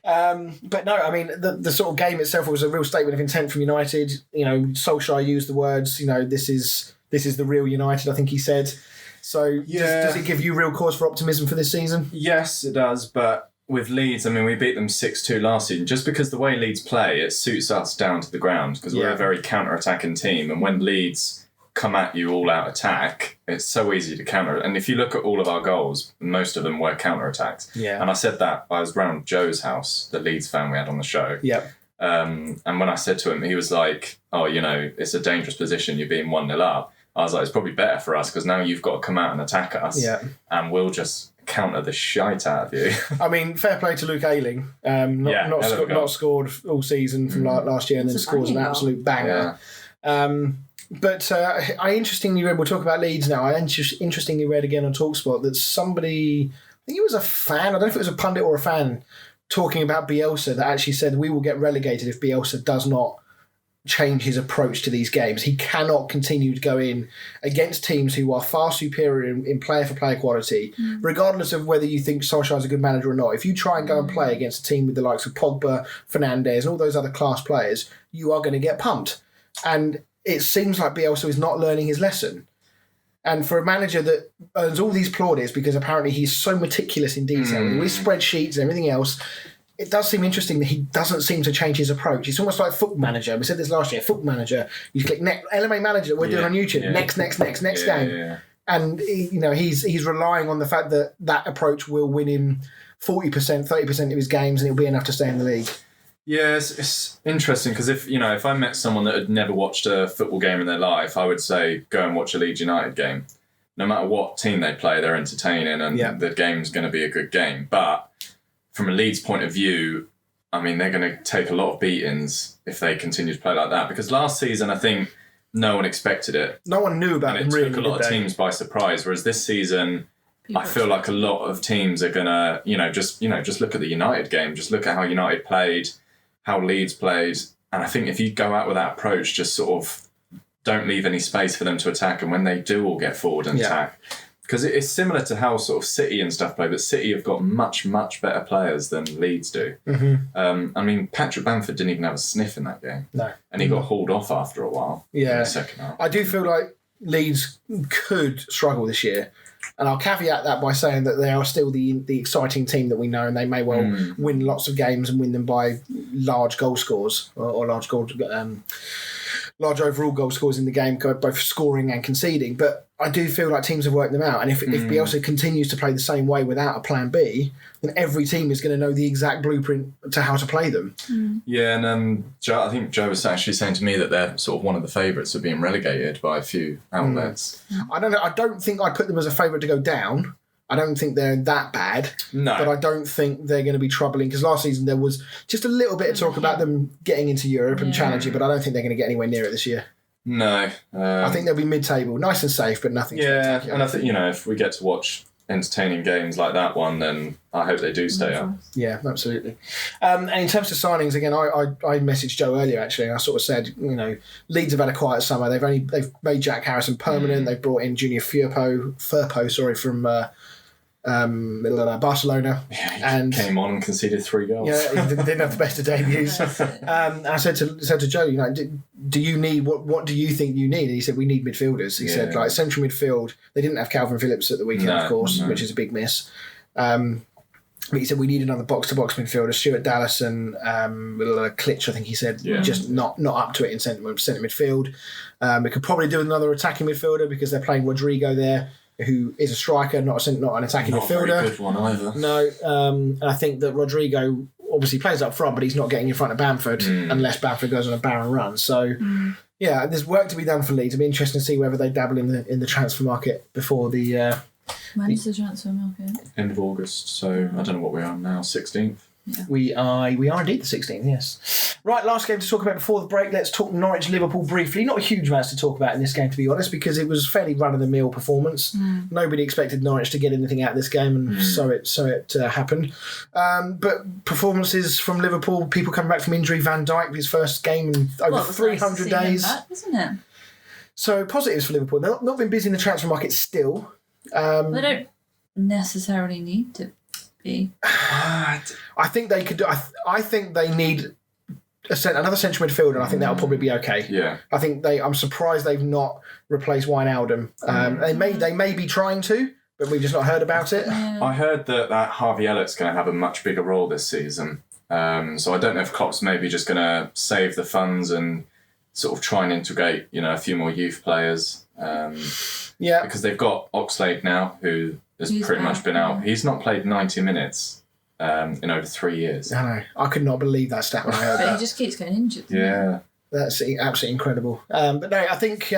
But no, I mean, the sort of game itself was a real statement of intent from United. You know, Solskjaer used the words, you know, this is the real United, I think he said. So does it give you real cause for optimism for this season? Yes, it does, but with Leeds, I mean, we beat them 6-2 last season. Just because the way Leeds play, it suits us down to the ground because we're a very counter-attacking team. And when Leeds come at you all-out attack, it's so easy to counter. And if you look at all of our goals, most of them were counter-attacks. Yeah. And I said that, I was round Joe's house, the Leeds fan we had on the show. Yep. And when I said to him, he was like, oh, you know, it's a dangerous position, you're being 1-0 up. I was like, it's probably better for us because now you've got to come out and attack us. Yeah. And we'll just counter the shite out of you. I mean, fair play to Luke Ayling. Not scored all season from last year and then scores an absolute banger. Yeah. But I interestingly read, we'll talk about Leeds now, I interestingly read again on TalkSport that somebody, I think it was a fan, I don't know if it was a pundit or a fan, talking about Bielsa that actually said we will get relegated if Bielsa does not change his approach to these games. He cannot continue to go in against teams who are far superior in player-for-player quality, regardless of whether you think Solskjaer is a good manager or not. If you try and go and play against a team with the likes of Pogba, Fernandes, and all those other class players, you are going to get pumped. And it seems like Bielsa is not learning his lesson. And for a manager that earns all these plaudits because apparently he's so meticulous in detail, with spreadsheets and everything else, it does seem interesting that he doesn't seem to change his approach. It's almost like Football Manager. We said this last year. Football Manager. You click LMA Manager. We're doing on YouTube. Next game. Yeah. And he's relying on the fact that that approach will win him 40%, 30% of his games, and it'll be enough to stay in the league. Yeah, it's interesting because if I met someone that had never watched a football game in their life, I would say go and watch a Leeds United game. No matter what team they play, they're entertaining, and the game's going to be a good game. But from a Leeds point of view, I mean, they're going to take a lot of beatings if they continue to play like that. Because last season, I think no one expected it. No one knew about it. And it took a lot of teams by surprise. Whereas this season, I feel like a lot of teams are going to, just look at the United game. Just look at how United played, how Leeds played. And I think if you go out with that approach, just sort of don't leave any space for them to attack. And when they do all get forward and attack, because it's similar to how sort of City and stuff play, but City have got much, much better players than Leeds do. Mm-hmm. I mean, Patrick Bamford didn't even have a sniff in that game. No. And he got hauled off after a while in the second half. I do feel like Leeds could struggle this year. And I'll caveat that by saying that they are still the exciting team that we know, and they may well win lots of games and win them by large goal scores or large overall goal scores in the game, both scoring and conceding. But I do feel like teams have worked them out. And if Bielsa continues to play the same way without a plan B, then every team is going to know the exact blueprint to how to play them. Yeah, and I think Joe was actually saying to me that they're sort of one of the favourites of being relegated by a few outlets. I don't know. I don't think I put them as a favourite to go down. I don't think they're that bad. No. But I don't think they're going to be troubling, because last season there was just a little bit of talk about them getting into Europe and challenging, but I don't think they're going to get anywhere near it this year. No. I think they'll be mid-table. Nice and safe, but nothing spectacular. And I think, if we get to watch entertaining games like that one, then I hope they do stay up. Yeah, absolutely. And in terms of signings, again, I messaged Joe earlier, actually, and I sort of said, Leeds have had a quiet summer. They've made Jack Harrison permanent. They've brought in Junior Firpo from Barcelona. Yeah, he came on and conceded 3 goals. Yeah, he didn't have the best of debuts. I said to Joe, do you need what do you think you need? And he said, we need midfielders. He said, like, central midfield. They didn't have Calvin Phillips at the weekend, of course, which is a big miss. But he said we need another box-to-box midfielder. Stuart Dallas and Klitsch, I think he said, just not up to it in centre midfield. We could probably do another attacking midfielder because they're playing Rodrigo there, who is a striker, not an attacking midfielder. Not a very good one either. No, and I think that Rodrigo obviously plays up front, but he's not getting in front of Bamford unless Bamford goes on a barren run. So, there's work to be done for Leeds. It'll be interesting to see whether they dabble in the transfer market before the... When is the transfer market? End of August, so I don't know what we're on now, 16th. Yeah. We are indeed the 16th, yes. Right, last game to talk about before the break. Let's talk Norwich Liverpool briefly. Not a huge amount to talk about in this game, to be honest, because it was a fairly run-of-the-mill performance. Nobody expected Norwich to get anything out of this game, and so it happened. But performances from Liverpool, people coming back from injury. Van Dijk, his first game in over 300 days. Back, isn't it? So positives for Liverpool. They've not been busy in the transfer market still. They don't necessarily need to be. I think they could do. I think they need another central midfielder, and I think that'll probably be okay. Yeah. I think I'm surprised they've not replaced Wijnaldum. They may be trying to, but we've just not heard about it. Yeah. I heard that Harvey Elliott's going to have a much bigger role this season. So I don't know if Klopp's maybe just going to save the funds and sort of try and integrate, a few more youth players. Because they've got Oxlade now, who has pretty much been out. He's not played 90 minutes in over 3 years. I know. I could not believe that stat when I heard But that. he just keeps getting injured. Yeah. That's absolutely incredible. But no, I think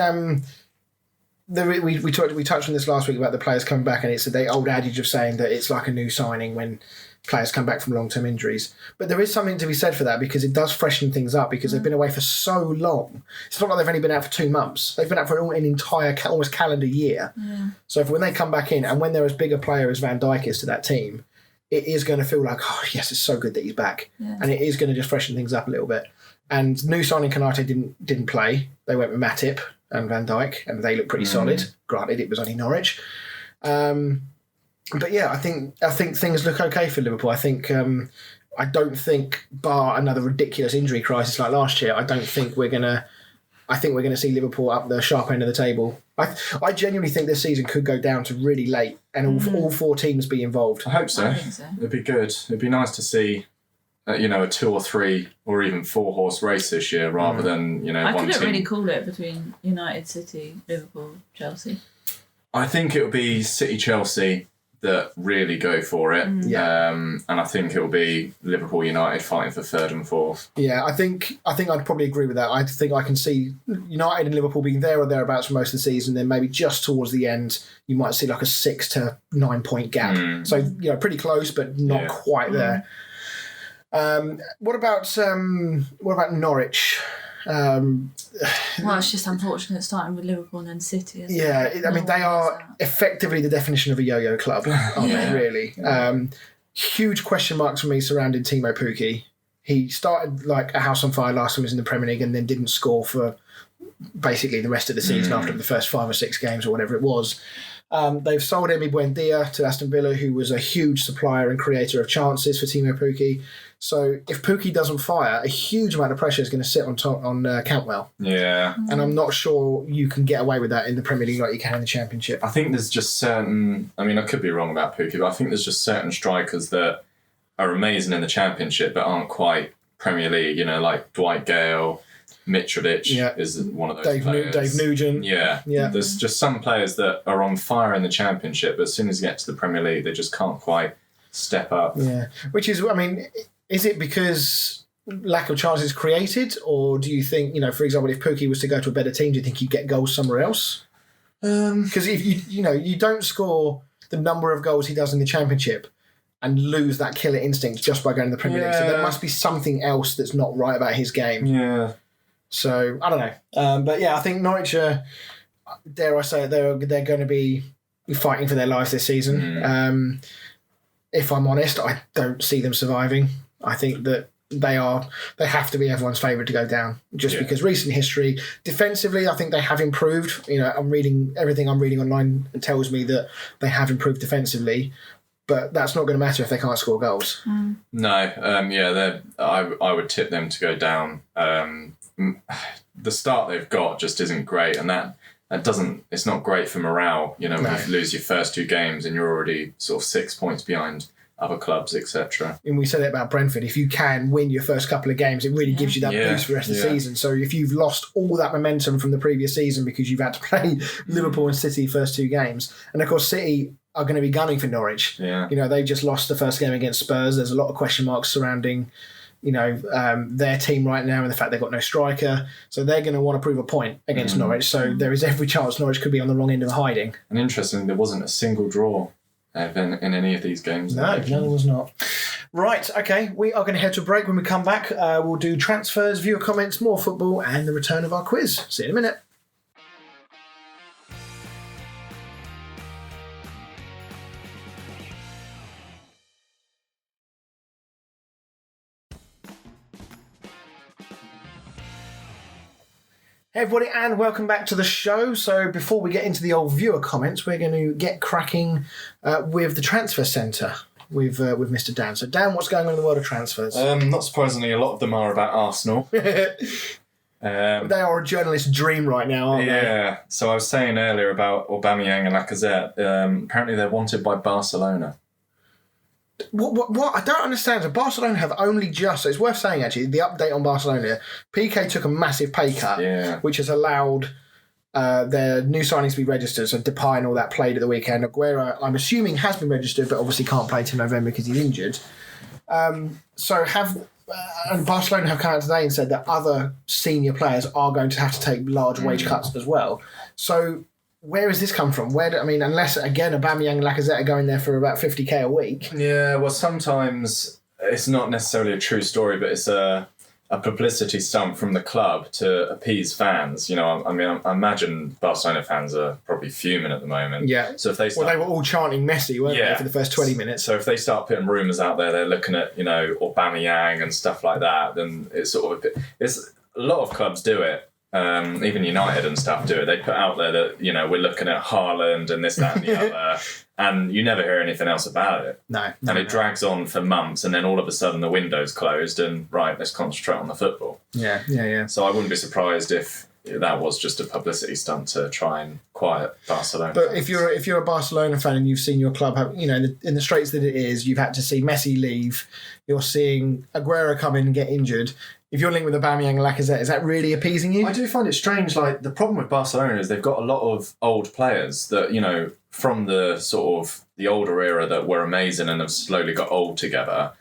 we touched on this last week about the players coming back, and it's the old adage of saying that it's like a new signing when players come back from long-term injuries. But there is something to be said for that, because it does freshen things up, because they've been away for so long. It's not like they've only been out for 2 months. They've been out for an entire almost calendar year. Yeah. So when they come back in, and when they're as big a player as Van Dijk is to that team, it is going to feel like, oh yes, it's so good that he's back. Yeah. And it is going to just freshen things up a little bit. And new signing Konate didn't play. They went with Matip and Van Dijk, and they look pretty solid. Granted, it was only Norwich. But yeah, I think things look okay for Liverpool. I think I don't think, bar another ridiculous injury crisis like last year, I think we're gonna see Liverpool up the sharp end of the table. I genuinely think this season could go down to really late, and all 4 teams be involved. I hope so. I think so. It'd be good. It'd be nice to see, a 2 or 3 or even 4 horse race this year, rather than I one couldn't team. really call it between United, City, Liverpool, Chelsea. I think it'll be City, Chelsea that really go for it. And I think it'll be Liverpool, United fighting for 3rd and 4th. Yeah, I think I'd probably agree with that. I think I can see United and Liverpool being there or thereabouts for most of the season. Then maybe just towards the end, you might see like a 6 to 9 point gap. So pretty close, but not quite there. What about Norwich? Well, it's just unfortunate starting with Liverpool and then City. Isn't it? I mean, they are effectively the definition of a yo-yo club, aren't they, really? Huge question marks for me surrounding Timo Pukki. He started like a house on fire last time he was in the Premier League, and then didn't score for basically the rest of the season after the first 5 or 6 games or whatever it was. They've sold Emi Buendia to Aston Villa, who was a huge supplier and creator of chances for Timo Pukki. So if Pukki doesn't fire, a huge amount of pressure is going to sit on Cantwell. Yeah. And I'm not sure you can get away with that in the Premier League like you can in the Championship. I think there's just certain... I mean, I could be wrong about Pukki, but I think there's just certain strikers that are amazing in the Championship but aren't quite Premier League, like Dwight Gale, Mitrovic is one of those players. Dave Nugent. Yeah. There's just some players that are on fire in the Championship, but as soon as you get to the Premier League, they just can't quite step up. Yeah. Which is, I mean... Is it because lack of chances created, or do you think, for example, if Pukki was to go to a better team, do you think he'd get goals somewhere else? Because if you don't score the number of goals he does in the Championship and lose that killer instinct just by going to the Premier League, so there must be something else that's not right about his game. Yeah. So I don't know, but yeah, I think Norwich are, dare I say it, they're going to be fighting for their lives this season. If I'm honest, I don't see them surviving. I think that they have to be everyone's favourite to go down, just because recent history. Defensively, I think they have improved. Everything I'm reading online tells me that they have improved defensively, but that's not going to matter if they can't score goals. No, I would tip them to go down. The start they've got just isn't great, and that doesn't. It's not great for morale. When you lose your first 2 games and you're already sort of 6 points behind other clubs, etc. And we said it about Brentford. If you can win your first couple of games, it really gives you that boost for the rest of the season. So if you've lost all that momentum from the previous season because you've had to play Liverpool and City first 2 games, and of course City are going to be gunning for Norwich. Yeah. They just lost the first game against Spurs. There's a lot of question marks surrounding their team right now and the fact they've got no striker. So they're going to want to prove a point against Norwich. So there is every chance Norwich could be on the wrong end of hiding. And interestingly, there wasn't a single draw in any of these games. No, there was not. Right, okay, we are going to head to a break. When we come back, we'll do transfers, viewer comments, more football, and the return of our quiz. See you in a minute. Hey everybody, and welcome back to the show. So before we get into the old viewer comments, we're going to get cracking with the transfer centre with Mr. Dan. So Dan, what's going on in the world of transfers? Not surprisingly, a lot of them are about Arsenal. They are a journalist's dream right now, aren't they? Yeah. So I was saying earlier about Aubameyang and Lacazette. Apparently they're wanted by Barcelona. What? I don't understand. So Barcelona have only just... So it's worth saying, actually, the update on Barcelona. PK took a massive pay cut, which has allowed their new signings to be registered. So Depay and all that played at the weekend. Aguero, I'm assuming, has been registered, but obviously can't play till November because he's injured. And Barcelona have come out today and said that other senior players are going to have to take large wage cuts as well. So... where has this come from? Unless, again, Aubameyang and Lacazette are going there for about 50k a week. Yeah, well, sometimes it's not necessarily a true story, but it's a publicity stunt from the club to appease fans. You know, I imagine Barcelona fans are probably fuming at the moment. Yeah. So if they they were all chanting Messi, weren't they, for the first 20 minutes? So if they start putting rumours out there, they're looking at, you know, Aubameyang and stuff like that, then it's sort of it's a lot of clubs do it. Even United and stuff do it. They put out there that, you know, we're looking at Haaland and this, that and the other, and you never hear anything else about it. No. And it drags on for months, and then all of a sudden the window's closed and, right, let's concentrate on the football. Yeah. So I wouldn't be surprised if that was just a publicity stunt to try and quiet Barcelona. But if you're a Barcelona fan and you've seen your club have, you know, in the straits that it is, you've had to see Messi leave, you're seeing Aguero come in and get injured. If you're linked with Aubameyang and Lacazette, is that really appeasing you? I do find it strange. Like, the problem with Barcelona is they've got a lot of old players that, you know, from the sort of the older era that were amazing and have slowly got old together.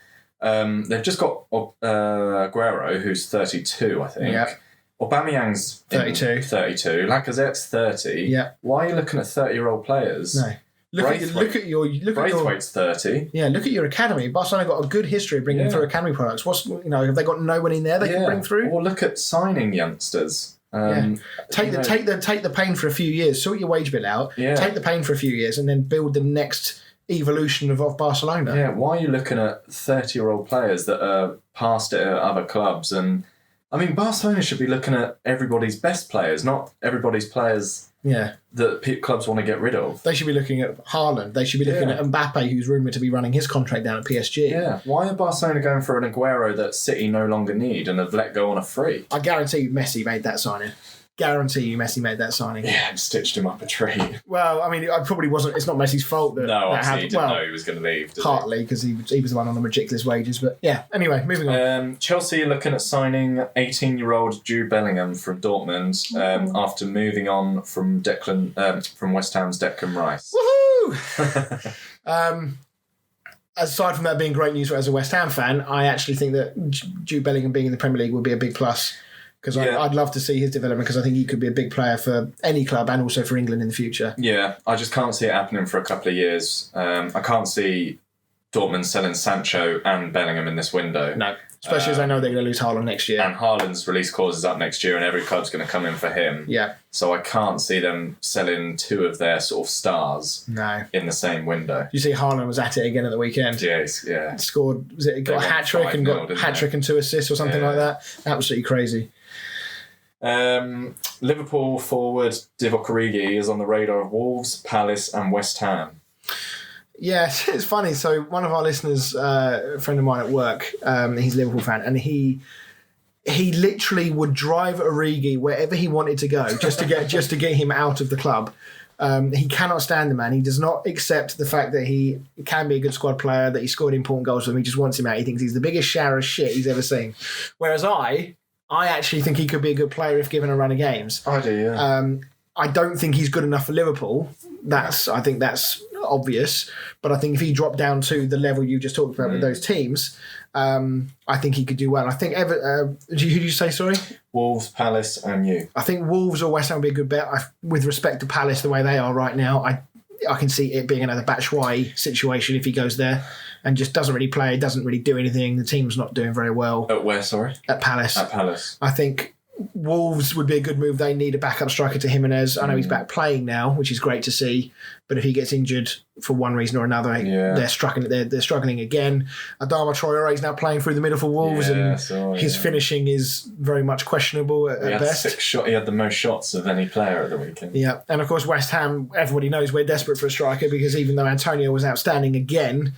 They've just got Aguero, who's 32, I think. Yeah. Aubameyang's 32. 32. Lacazette's 30. Yeah. Why are you looking at 30-year-old players? No. Braithwaite's 30. Yeah, look at your academy. Barcelona got a good history of bringing through academy products. Have they got no one in there they can bring through? Or look at signing youngsters. Take the pain for a few years. Sort your wage bill out. Yeah. Take the pain for a few years, and then build the next evolution of Barcelona. Yeah. Why are you looking at 30-year-old players that are past it at other clubs? And I mean, Barcelona should be looking at everybody's best players, not everybody's players. Yeah, that clubs want to get rid of. They should be looking at Haaland. They should be looking at Mbappe, who's rumoured to be running his contract down at PSG. Yeah. Why are Barcelona going for an Aguero that City no longer need and have let go on a free? I guarantee you Messi made that signing. Yeah, and stitched him up a tree. Well, I mean, I probably wasn't. It's not Messi's fault that. No, obviously he didn't know he was going to leave. Partly because he was the one on the ridiculous wages. But yeah, anyway, moving on. Chelsea are looking at signing 18-year-old Jude Bellingham from Dortmund after moving on from West Ham's Declan Rice. Woohoo! Aside from that being great news as a West Ham fan, I actually think that Jude Bellingham being in the Premier League would be a big plus. Because I'd love to see his development because I think he could be a big player for any club and also for England in the future. Yeah, I just can't see it happening for a couple of years. I can't see Dortmund selling Sancho and Bellingham in this window. No, especially as I know they're going to lose Haaland next year. And Haaland's release clause is up next year and every club's going to come in for him. Yeah. So I can't see them selling two of their sort of stars in the same window. You see Haaland was at it again at the weekend. Yeah. Scored, got a hat-trick and got hat-trick and 2 assists or something like that. Absolutely crazy. Liverpool forward Divock Origi is on the radar of Wolves, Palace and West Ham. Yeah, it's funny. So one of our listeners, a friend of mine at work, he's a Liverpool fan, and he literally would drive Origi wherever he wanted to go just to get him out of the club. He cannot stand the man. He does not accept the fact that he can be a good squad player, that he scored important goals for him. He just wants him out. He thinks he's the biggest shower of shit he's ever seen. Whereas I actually think he could be a good player if given a run of games. I do, yeah. I don't think he's good enough for Liverpool. I think that's obvious. But I think if he dropped down to the level you just talked about with those teams, I think he could do well. I think who did you say, sorry? Wolves, Palace and you. I think Wolves or West Ham would be a good bet. With respect to Palace, the way they are right now, I can see it being another Batshuayi situation if he goes there and just doesn't really play, doesn't really do anything. The team's not doing very well. At where, sorry? At Palace. At Palace. I think Wolves would be a good move. They need a backup striker to Jimenez. I know he's back playing now, which is great to see. But if he gets injured for one reason or another, they're struggling. They're struggling again. Adama Traore is now playing through the middle for Wolves, and his finishing is very much questionable at best. He had the most shots of any player at the weekend. Yeah, and of course West Ham. Everybody knows we're desperate for a striker because even though Antonio was outstanding again.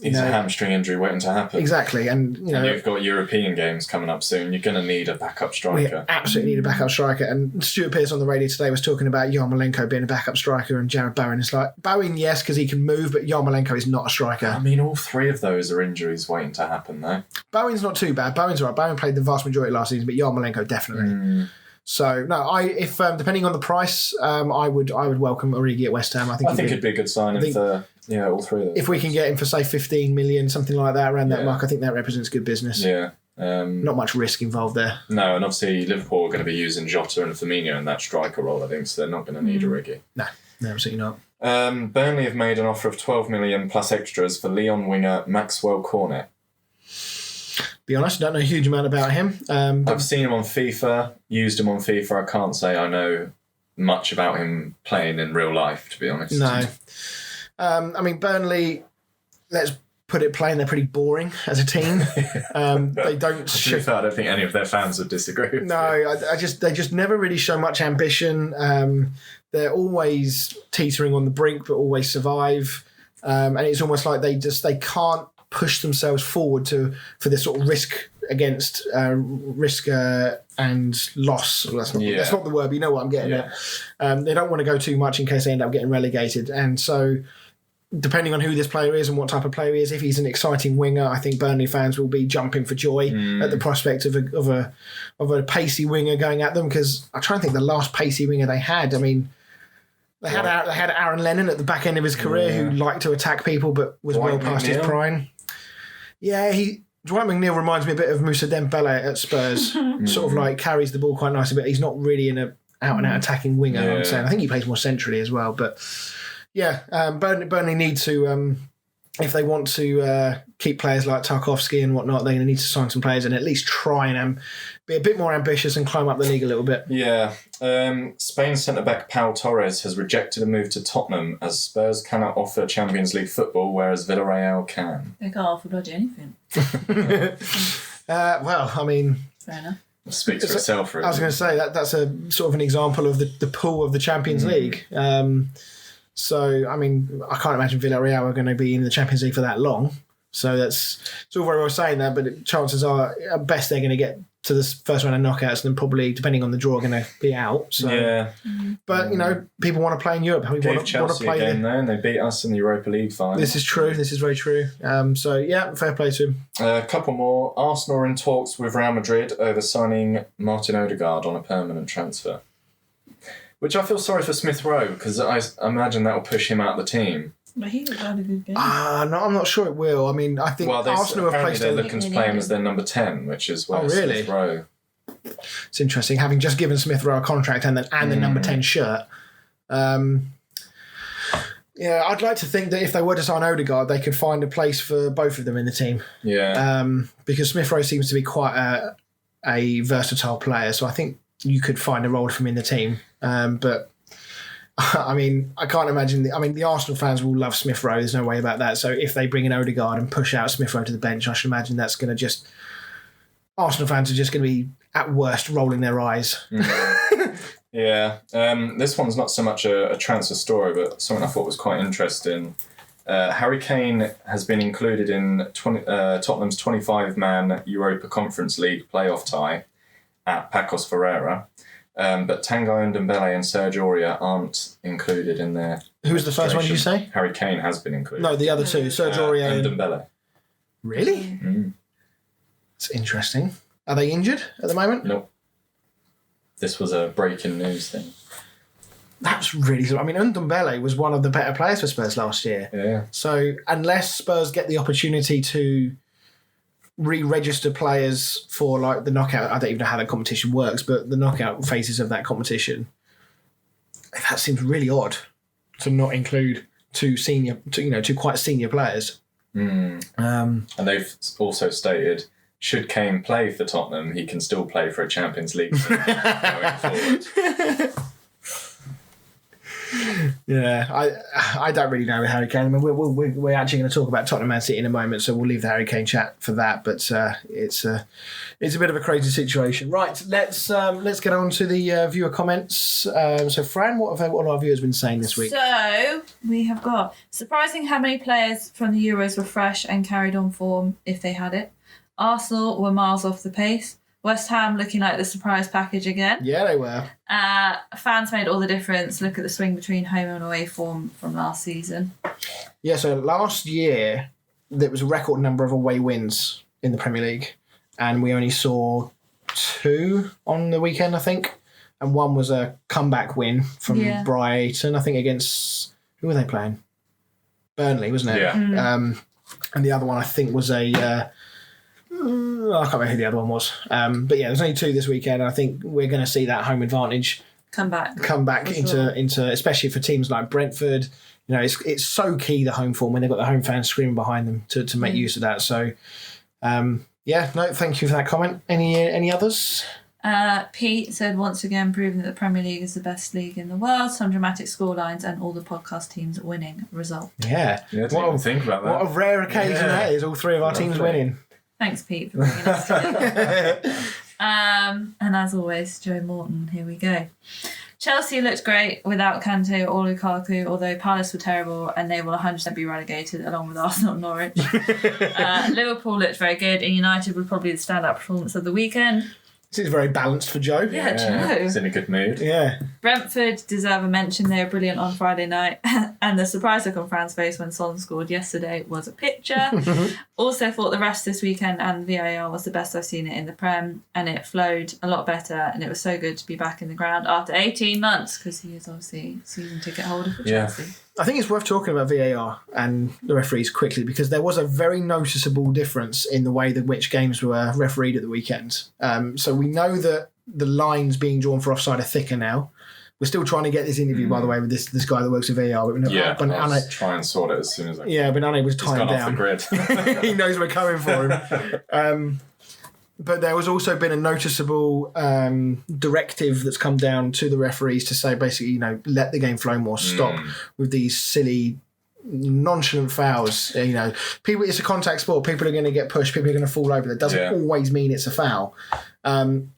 He's a hamstring injury waiting to happen. Exactly, and you've got European games coming up soon. You're going to need a backup striker. We absolutely need a backup striker. And Stuart Pearce on the radio today was talking about Yarmolenko being a backup striker and Jared Bowen. It's like Bowen, yes, because he can move, but Yarmolenko is not a striker. I mean, all three of those are injuries waiting to happen, though. Bowen's not too bad. Bowen's all right. Bowen played the vast majority last season, but Yarmolenko definitely. So no, if depending on the price, I would welcome Origi at West Ham. I think it'd be a good signing for all three of those. If we can get him for say 15 million, something like that, around that mark, I think that represents good business. Yeah. Not much risk involved there. No, and obviously Liverpool are going to be using Jota and Firmino in that striker role, I think, so they're not going to need Origi. No, absolutely not. Burnley have made an offer of 12 million plus extras for Leon winger Maxwell Cornet. Be honest, I don't know a huge amount about him. I've seen him on FIFA, used him on FIFA. I can't say I know much about him playing in real life, to be honest. No. I mean, Burnley, let's put it plain, they're pretty boring as a team. They don't... I don't think any of their fans would disagree with No, they just never really show much ambition. They're always teetering on the brink, but always survive. And it's almost like they can't push themselves forward for this sort of risk against risk and loss. That's not the word, but you know what I'm getting at. They don't want to go too much in case they end up getting relegated. And so depending on who this player is and what type of player he is, if he's an exciting winger, I think Burnley fans will be jumping for joy at the prospect of a pacey winger going at them. Because I try and think the last pacey winger they had, I mean, they had Aaron Lennon at the back end of his career who liked to attack people but was well past his prime. Yeah, Dwight McNeil reminds me a bit of Moussa Dembele at Spurs. Sort of like carries the ball quite nicely, but he's not really an out-and-out attacking winger, I would say. I think he plays more centrally as well. But yeah, Burnley need to, if they want to keep players like Tarkowski and whatnot, they're going to need to sign some players and at least try and be a bit more ambitious and climb up the league a little bit. Yeah. Spain centre-back Pau Torres has rejected a move to Tottenham as Spurs cannot offer Champions League football, whereas Villarreal can. They can't offer bloody anything. Well, I mean... Fair enough. It speaks for itself, really. I was going to say, that's a sort of an example of the pool of the Champions League. So, I mean, I can't imagine Villarreal are going to be in the Champions League for that long. So it's all very well saying that, but chances are at best they're going to get to the first round of knockouts and then probably, depending on the draw, going to be out. So, yeah. But, people want to play in Europe. People want to play again there, and they beat us in the Europa League final. This is true. This is very true. So, yeah, fair play to him. A couple more. Arsenal are in talks with Real Madrid over signing Martin Odegaard on a permanent transfer. Which I feel sorry for Smith Rowe, because I imagine that will push him out of the team. But he had a good game. No, I'm not sure it will. I mean, I think Arsenal have placed they're looking to play him as their number 10, which is where Smith Rowe. It's interesting, having just given Smith Rowe a contract and the number 10 shirt. Yeah, I'd like to think that if they were to sign Odegaard, they could find a place for both of them in the team. Yeah. Because Smith Rowe seems to be quite a versatile player, so I think you could find a role for him in the team. But I mean, I can't imagine. The Arsenal fans will love Smith Rowe. There's no way about that. So if they bring in Odegaard and push out Smith Rowe to the bench, I should imagine that's going to just... Arsenal fans are just going to be, at worst, rolling their eyes. Yeah. This one's not so much a transfer story, but something I thought was quite interesting. Harry Kane has been included in Tottenham's 25-man Europa Conference League playoff tie at Pacos Ferreira. But Tanguy Ndombele and Serge Aurier aren't included in there. Who's the first one, did you say? Harry Kane has been included. No, the other two, Serge Aurier and Ndombele. Really? That's interesting. Are they injured at the moment? Nope. This was a breaking news thing. That's really... I mean, Ndombele was one of the better players for Spurs last year. Yeah. So unless Spurs get the opportunity to re-register players for like the knockout, I don't even know how that competition works, but the knockout phases of that competition, that seems really odd. to not include two quite senior players. And they've also stated, should Kane play for Tottenham, he can still play for a Champions League team going forward. Yeah, I don't really know with Harry Kane. I mean, we're actually going to talk about Tottenham Man City in a moment, so we'll leave the Harry Kane chat for that. But it's a bit of a crazy situation. Right, let's get on to the viewer comments. So, Fran, what have our viewers been saying this week? So we have got surprising how many players from the Euros were fresh and carried on form if they had it. Arsenal were miles off the pace. West Ham looking like the surprise package again. Yeah, they were. Fans made all the difference. Look at the swing between home and away form from last season. Yeah, so last year there was a record number of away wins in the Premier League, and we only saw 2 on the weekend, I think, and one was a comeback win from Brighton, I think, against who were they playing? Burnley, wasn't it? Yeah. And the other one I think was a. I can't remember who the other one was. But yeah, there's only 2 this weekend. And I think we're going to see that home advantage come back into especially for teams like Brentford. You know, it's so key, the home form, when they've got the home fans screaming behind them to make use of that. So, thank you for that comment. Any others? Pete said, once again, proving that the Premier League is the best league in the world. Some dramatic scorelines and all the podcast teams winning result. Yeah. I didn't even think about that. What a rare occasion that is, all 3 of our teams winning. Thanks, Pete, for bringing us together. And as always, Joe Morton, here we go. Chelsea looked great without Kante or Lukaku, although Palace were terrible and they will 100% be relegated along with Arsenal and Norwich. Liverpool looked very good and United were probably the standout performance of the weekend. This is very balanced for Joe. Yeah, Joe. He's in a good mood. Yeah. Brentford deserve a mention. They were brilliant on Friday night. And the surprise look on Fran's face when Son scored yesterday was a picture. Also thought the rest this weekend and VAR was the best I've seen it in the Prem. And it flowed a lot better. And it was so good to be back in the ground after 18 months. Because he is obviously season ticket holder for Chelsea. I think it's worth talking about VAR and the referees quickly, because there was a very noticeable difference in the way that which games were refereed at the weekend. So we know that the lines being drawn for offside are thicker now. We're still trying to get this interview, by the way, with this guy that works at VAR. But I'll try and sort it as soon as I can. Yeah, but unable to tie him down. Off the grid. He knows we're coming for him. But there has also been a noticeable directive that's come down to the referees to say, basically, let the game flow more. Stop with these silly, nonchalant fouls. People. It's a contact sport. People are going to get pushed. People are going to fall over. That doesn't always mean it's a foul. And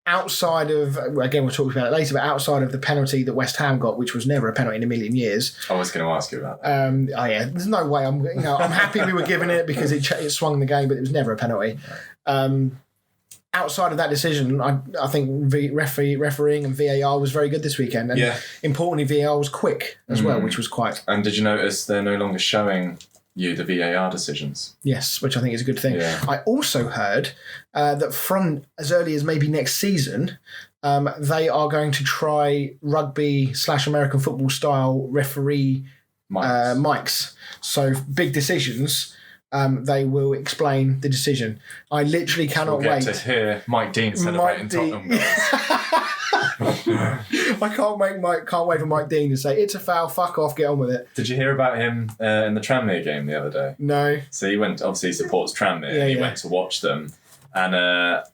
outside of, again, we'll talk about it later, but outside of the penalty that West Ham got, which was never a penalty in a million years. I was going to ask you about that. There's no way. I'm happy we were given it because it swung the game, but it was never a penalty. Outside of that decision, I think refereeing and VAR was very good this weekend. And importantly, VAR was quick as well, which was quite... And did you notice they're no longer showing you the VAR decisions? Yes, which I think is a good thing. Yeah. I also heard that from as early as maybe next season, they are going to try rugby/American football style referee mics. So big decisions... they will explain the decision. I literally cannot wait to hear Mike Dean celebrating Tottenham. I can't wait for Mike Dean to say, it's a foul, fuck off, get on with it. Did you hear about him in the Tranmere game the other day? No. So he went, obviously he supports Tranmere, he went to watch them, and I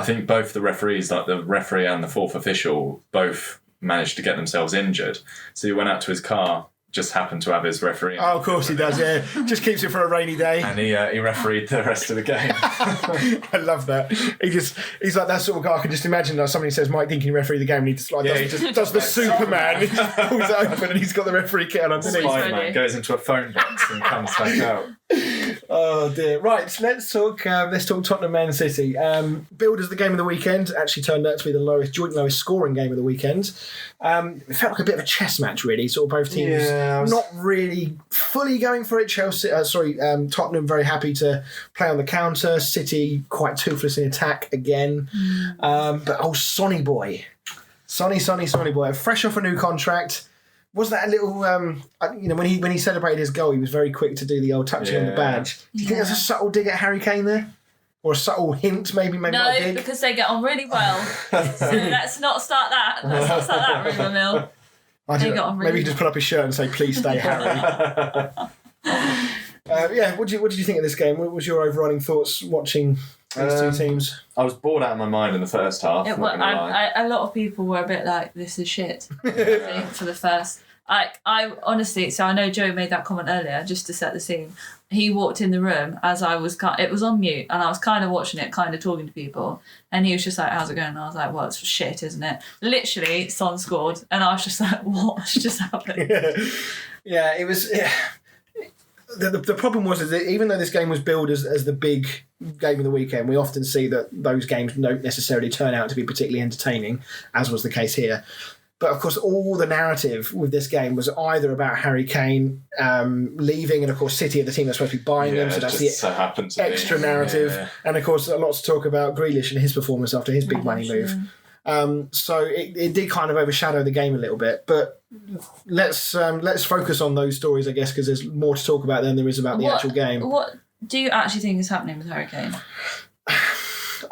think both the referees, like the referee and the fourth official, both managed to get themselves injured. So he went out to his car, just happened to have his referee. Oh, of course he does, yeah. Just keeps it for a rainy day. And he refereed the rest of the game. I love that. He's like that sort of guy. I can just imagine that somebody says, Mike Dean, can you referee the game? And he just does the Superman. He just pulls it open and he's got the referee kit on underneath. Spider-Man goes into a phone box and comes back out. Oh dear. Right, let's talk Tottenham Man City. Billed as the game of the weekend, actually turned out to be the joint lowest scoring game of the weekend. It felt like a bit of a chess match, really. Sort of both teams not really fully going for it. Tottenham very happy to play on the counter. City quite toothless in attack again. But Sonny boy, fresh off a new contract. Was that a little, when he celebrated his goal, he was very quick to do the old touching on the badge. Do you think there's a subtle dig at Harry Kane there? Or a subtle hint, maybe not a dig? No, because they get on really well. So let's not start that. Let's not start that rumour mill. They got on really Maybe you can just put up his shirt and say, "Please stay, Harry." What did you think of this game? What was your overriding thoughts watching these two teams? I was bored out of my mind in the first half. A lot of people were a bit like, "This is shit." I think, for the first. I honestly, so I know Joe made that comment earlier, just to set the scene. He walked in the room as I was, it was on mute, and I was kind of watching it, kind of talking to people, and he was just like, "How's it going?" And I was like, "Well, it's shit, isn't it?" Literally, Son scored, and I was just like, "What's just happened?" Yeah, it was. Yeah. The problem was that even though this game was billed as the big game of the weekend, we often see that those games don't necessarily turn out to be particularly entertaining, as was the case here. But of course, all the narrative with this game was either about Harry Kane leaving, and of course, City are the team that's supposed to be buying him, so that's the extra narrative. Yeah. And of course, lots to talk about Grealish and his performance after his big money move. So it did kind of overshadow the game a little bit. But let's focus on those stories, I guess, because there's more to talk about than there is about the actual game. What do you actually think is happening with Harry Kane?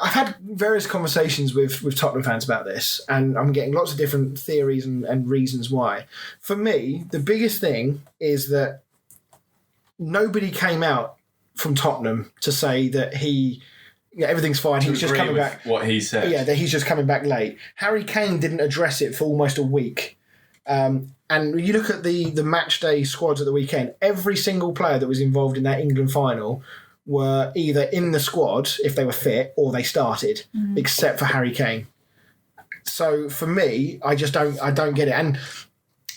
I've had various conversations with Tottenham fans about this, and I'm getting lots of different theories and reasons why. For me, the biggest thing is that nobody came out from Tottenham to say that everything's fine. He's just coming back. What he said. Yeah, that he's just coming back late. Harry Kane didn't address it for almost a week. And you look at the match day squads at the weekend, every single player that was involved in that England final were either in the squad if they were fit or they started, except for Harry Kane. So for me, I don't get it. And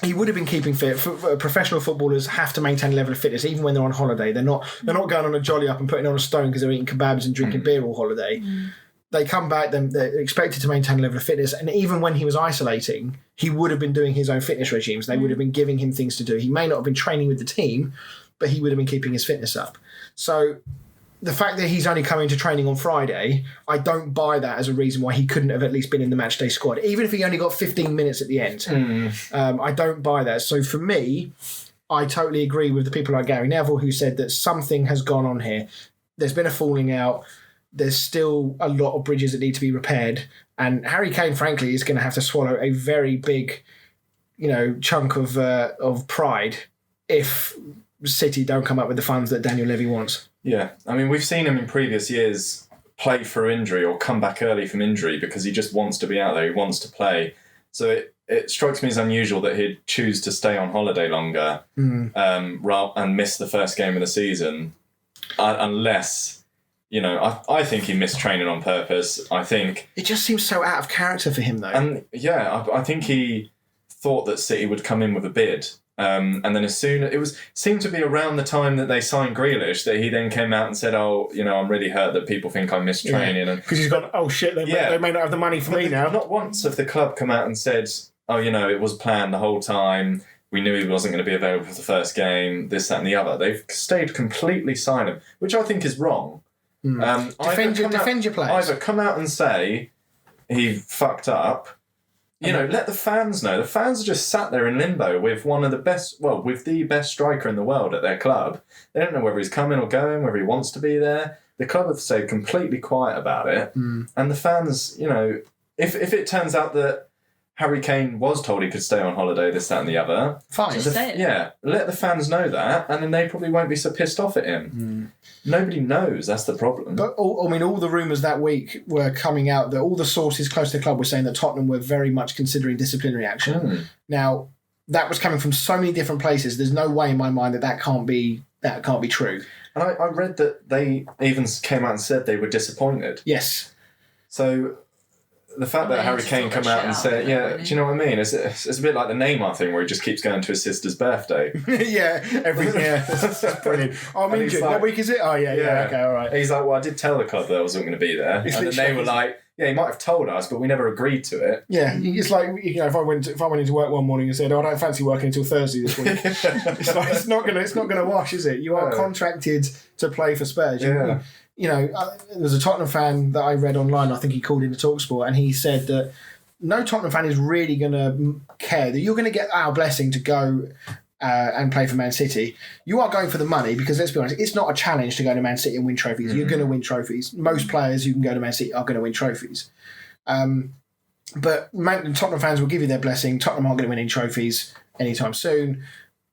he would have been keeping fit. Professional footballers have to maintain a level of fitness even when they're on holiday. They're not going on a jolly up and putting on a stone because they're eating kebabs and drinking beer all holiday. They come back, they're expected to maintain a level of fitness. And even when he was isolating, he would have been doing his own fitness regimes. They would have been giving him things to do. He may not have been training with the team, but he would have been keeping his fitness up. So the fact that he's only coming to training on Friday, I don't buy that as a reason why he couldn't have at least been in the matchday squad, even if he only got 15 minutes at the end. I don't buy that. So for me, I totally agree with the people like Gary Neville who said that something has gone on here. There's been a falling out. There's still a lot of bridges that need to be repaired. And Harry Kane, frankly, is going to have to swallow a very big, chunk of pride if City don't come up with the funds that Daniel Levy wants. Yeah, I mean, we've seen him in previous years play through injury or come back early from injury because he just wants to be out there, he wants to play. So it strikes me as unusual that he'd choose to stay on holiday longer and miss the first game of the season, unless, I think he missed training on purpose. I think it just seems so out of character for him, though. And yeah, I think he thought that City would come in with a bid. And then seemed to be around the time that they signed Grealish that he then came out and said, I'm really hurt that people think I missed training. Because he's gone, oh shit, they may not have the money for me now. Not once have the club come out and said, it was planned the whole time. We knew he wasn't going to be available for the first game, this, that and the other. They've stayed completely silent, which I think is wrong. Defend your players. Either come out and say he fucked up, let the fans know. The fans are just sat there in limbo with with the best striker in the world at their club. They don't know whether he's coming or going, whether he wants to be there. The club have stayed completely quiet about it. And the fans, if it turns out that Harry Kane was told he could stay on holiday, this, that and the other. Fine. Let the fans know that, and then they probably won't be so pissed off at him. Nobody knows, that's the problem. But, all the rumours that week were coming out that all the sources close to the club were saying that Tottenham were very much considering disciplinary action. Now, that was coming from so many different places, there's no way in my mind that can't be true. And I read that they even came out and said they were disappointed. Yes. So the fact that Harry Kane come out and say, do you know what I mean? It's a bit like the Neymar thing where he just keeps going to his sister's birthday. That's brilliant. I'm injured. What week is it? Oh, yeah, okay, all right. He's like, well, I did tell the club that I wasn't going to be there. And then they were like, he might have told us, but we never agreed to it. Yeah, it's like, if I went into work one morning and said, I don't fancy working until Thursday this week. It's like, it's not gonna wash, is it? You are contracted to play for Spurs. Yeah. There's a Tottenham fan that I read online, I think he called into TalkSport, and he said that no Tottenham fan is really going to care that you're going to get our blessing to go and play for Man City. You are going for the money because, let's be honest, it's not a challenge to go to Man City and win trophies. You're going to win trophies. Most players who can go to Man City are going to win trophies. But Tottenham fans will give you their blessing. Tottenham aren't going to win any trophies anytime soon.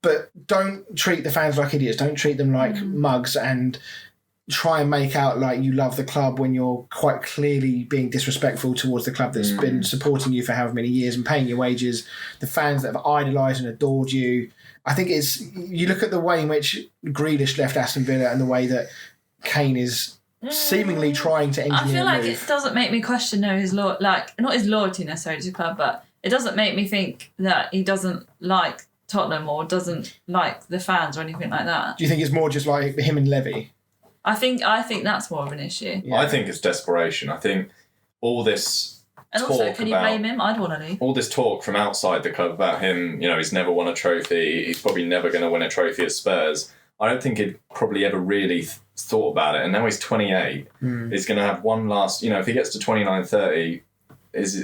But don't treat the fans like idiots. Don't treat them like mugs and try and make out like you love the club when you're quite clearly being disrespectful towards the club that's been supporting you for however many years and paying your wages. The fans that have idolised and adored you. I think you look at the way in which Grealish left Aston Villa and the way that Kane is seemingly trying to engineer I feel like move. it doesn't make me question his not his loyalty necessarily to the club, but it doesn't make me think that he doesn't like Tottenham or doesn't like the fans or anything like that. Do you think it's more just like him and Levy? I think that's more of an issue. Yeah. I think it's desperation. I think all this And talk also, can you blame him? I'd want to leave. all this talk from outside the club about him, he's never won a trophy, he's probably never going to win a trophy at Spurs. I don't think he'd probably ever really thought about it. And now he's 28. He's going to have one last, if he gets to 29, 30,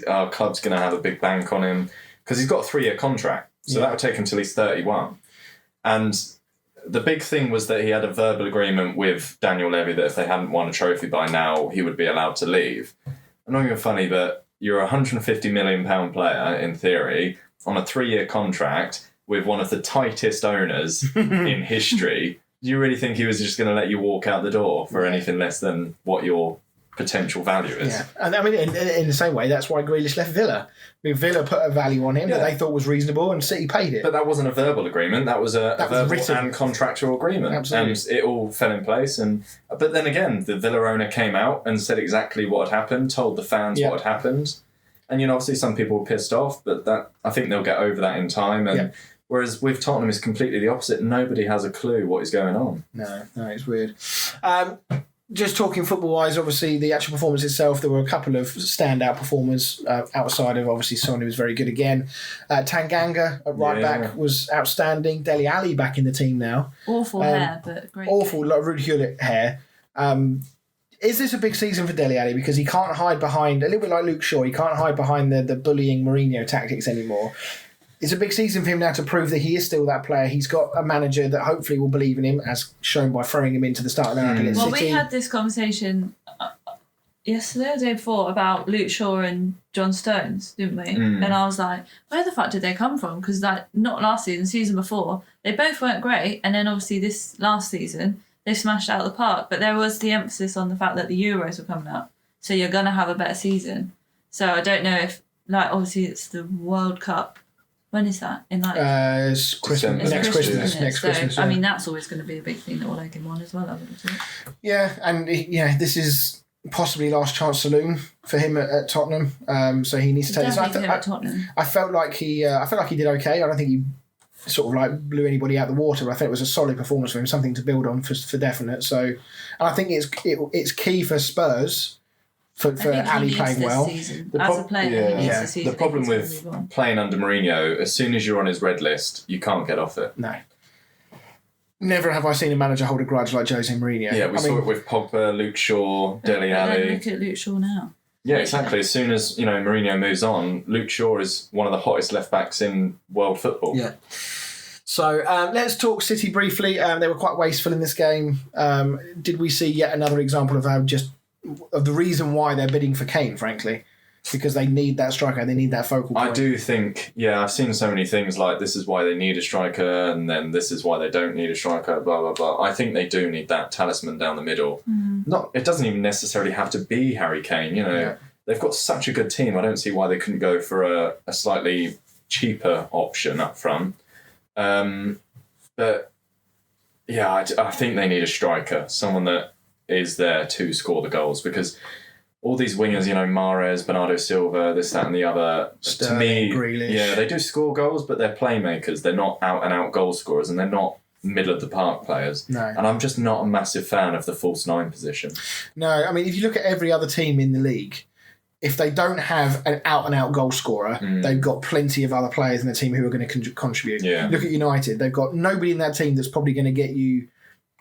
our club's going to have a big bank on him because he's got a 3-year contract. So that would take him till he's 31. And the big thing was that he had a verbal agreement with Daniel Levy that if they hadn't won a trophy by now, he would be allowed to leave. I'm not even funny, but you're a £150 million player, in theory, on a 3-year contract with one of the tightest owners in history. Do you really think he was just going to let you walk out the door for anything less than what your potential value is? Yeah, and I mean, in the same way, that's why Grealish left Villa. I mean, Villa put a value on him that they thought was reasonable, and City paid it. But that wasn't a verbal agreement. That was a verbal written and contractual agreement. Absolutely. And it all fell in place. But then again, the Villa owner came out and said exactly what had happened, told the fans what had happened. And, obviously some people were pissed off, but I think they'll get over that in time. And whereas with Tottenham, it's completely the opposite. Nobody has a clue what is going on. No, it's weird. Just talking football-wise, obviously, the actual performance itself, there were a couple of standout performers outside of, obviously, Son, who was very good again. Tanganga at right-back was outstanding. Dele Alli back in the team now. Awful hair, but great. Awful, like Ruud Gullit hair. Is this a big season for Dele Alli? Because he can't hide behind, a little bit like Luke Shaw, he can't hide behind the bullying Mourinho tactics anymore. It's a big season for him now to prove that he is still that player. He's got a manager that hopefully will believe in him, as shown by throwing him into the starting lineup against City. Well, we had this conversation yesterday or the day before about Luke Shaw and John Stones, didn't we? And I was like, where the fuck did they come from? Because not last season, season before, they both weren't great. And then obviously this last season, they smashed out of the park. But there was the emphasis on the fact that the Euros were coming up. So you're going to have a better season. So I don't know if, obviously it's the World Cup. When is that? In It's Christmas. Next Christmas. Next Christmas. I mean, that's always going to be a big thing that will make him on as well, I would have thought. Yeah, and this is possibly last chance saloon for him at Tottenham. So he needs to take this. I felt like he did okay. I don't think he sort of blew anybody out the water. But I think it was a solid performance for him, something to build on for definite. So, and I think it's key for Spurs. For Ali playing well. The problem with playing under Mourinho, as soon as you're on his red list, you can't get off it. No. Never have I seen a manager hold a grudge like Jose Mourinho. Yeah, we saw it with Pogba, Luke Shaw, Dele Alli. Look at Luke Shaw now. Yeah, exactly. As soon as Mourinho moves on, Luke Shaw is one of the hottest left backs in world football. Yeah. So let's talk City briefly. They were quite wasteful in this game. Did we see yet another example of the reason why they're bidding for Kane, frankly, because they need that striker, they need that focal point. I do think, I've seen so many things like this is why they need a striker and then this is why they don't need a striker, blah, blah, blah. I think they do need that talisman down the middle. It doesn't even necessarily have to be Harry Kane, They've got such a good team. I don't see why they couldn't go for a slightly cheaper option up front. But, I think they need a striker, someone that is there to score the goals, because all these wingers, Mahrez, Bernardo Silva, this, that and the other, Sterling, to me, Grealish. they do score goals, but they're playmakers. They're not out-and-out goal scorers, and they're not middle-of-the-park players. No. And I'm just not a massive fan of the false nine position. No, I mean, if you look at every other team in the league, if they don't have an out-and-out goal scorer, they've got plenty of other players in the team who are going to contribute. Yeah. Look at United. They've got nobody in that team that's probably going to get you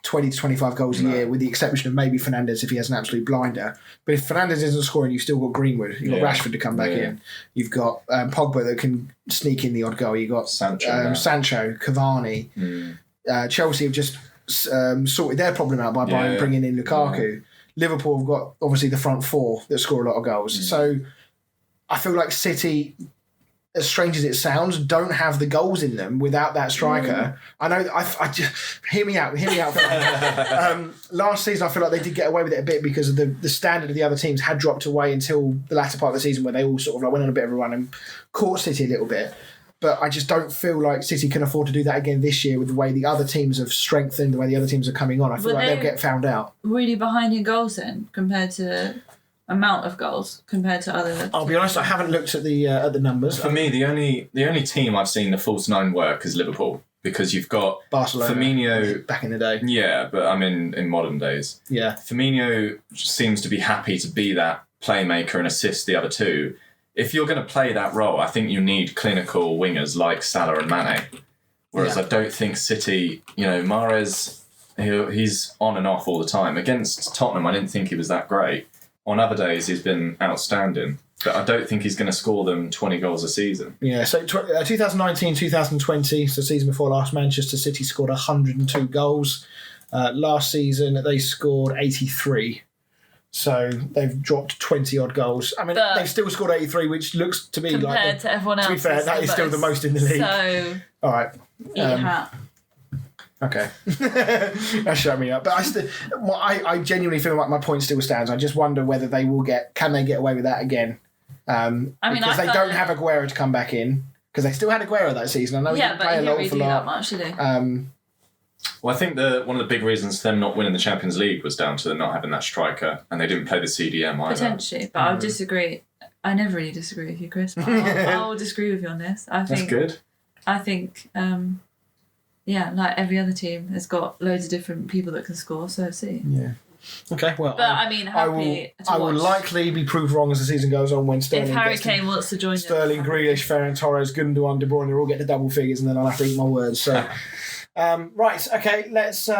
20 to 25 goals a year, with the exception of maybe Fernandes if he has an absolute blinder. But if Fernandes isn't scoring, you've still got Greenwood. You've got Rashford to come back in. You've got Pogba that can sneak in the odd goal. You've got Sancho, Cavani. Chelsea have just sorted their problem out by bringing in Lukaku. Liverpool have got, obviously, the front four that score a lot of goals. So I feel like City, as strange as it sounds, don't have the goals in them without that striker. I know. I just hear me out. Last season, I feel like they did get away with it a bit because of the standard of the other teams had dropped away until the latter part of the season, where they all sort of like went on a bit of a run and caught City a little bit. But I just don't feel like City can afford to do that again this year with the way the other teams have strengthened, the way the other teams are coming on. I feel like they'll get found out. Really behind in goals then, compared to amount of goals compared to other. I'll be honest, I haven't looked at the numbers. For me, the only team I've seen the false nine work is Liverpool, because you've got Barcelona, Firmino back in the day. Yeah, but I mean in modern days. Yeah, Firmino seems to be happy to be that playmaker and assist the other two. If you're going to play that role, I think you need clinical wingers like Salah and Mane. Whereas I don't think City, Mahrez, he's on and off all the time. Against Tottenham, I didn't think he was that great. On other days, he's been outstanding. But I don't think he's going to score them 20 goals a season. Yeah, so 2019-2020, so the season before last, Manchester City scored 102 goals. Last season, they scored 83. So they've dropped 20-odd goals. I mean, they've still scored 83, which looks to me compared to everyone else. To be fair, that is still the most in the league. So, all right. Eat your hat. Okay. That shut me up. But I genuinely feel like my point still stands. I just wonder whether can they get away with that again? Because they don't have Aguero to come back in. Because they still had Aguero that season. I know he didn't play a lot. Really do that much, did he? Well, I think one of the big reasons for them not winning the Champions League was down to them not having that striker, and they didn't play the CDM either. Potentially, but I would disagree. I never really disagree with you, Chris. But I'll disagree with you on this. That's good. I think, like every other team has got loads of different people that can score, so see. Yeah. Okay, well. But happy to I will watch. Likely be proved wrong as the season goes on when Sterling. If Harry Kane wants to join Sterling, Grealish, Ferran Torres, Gundogan, De Bruyne, all get to double figures, and then I'll have to eat my words. So. Right, okay, let's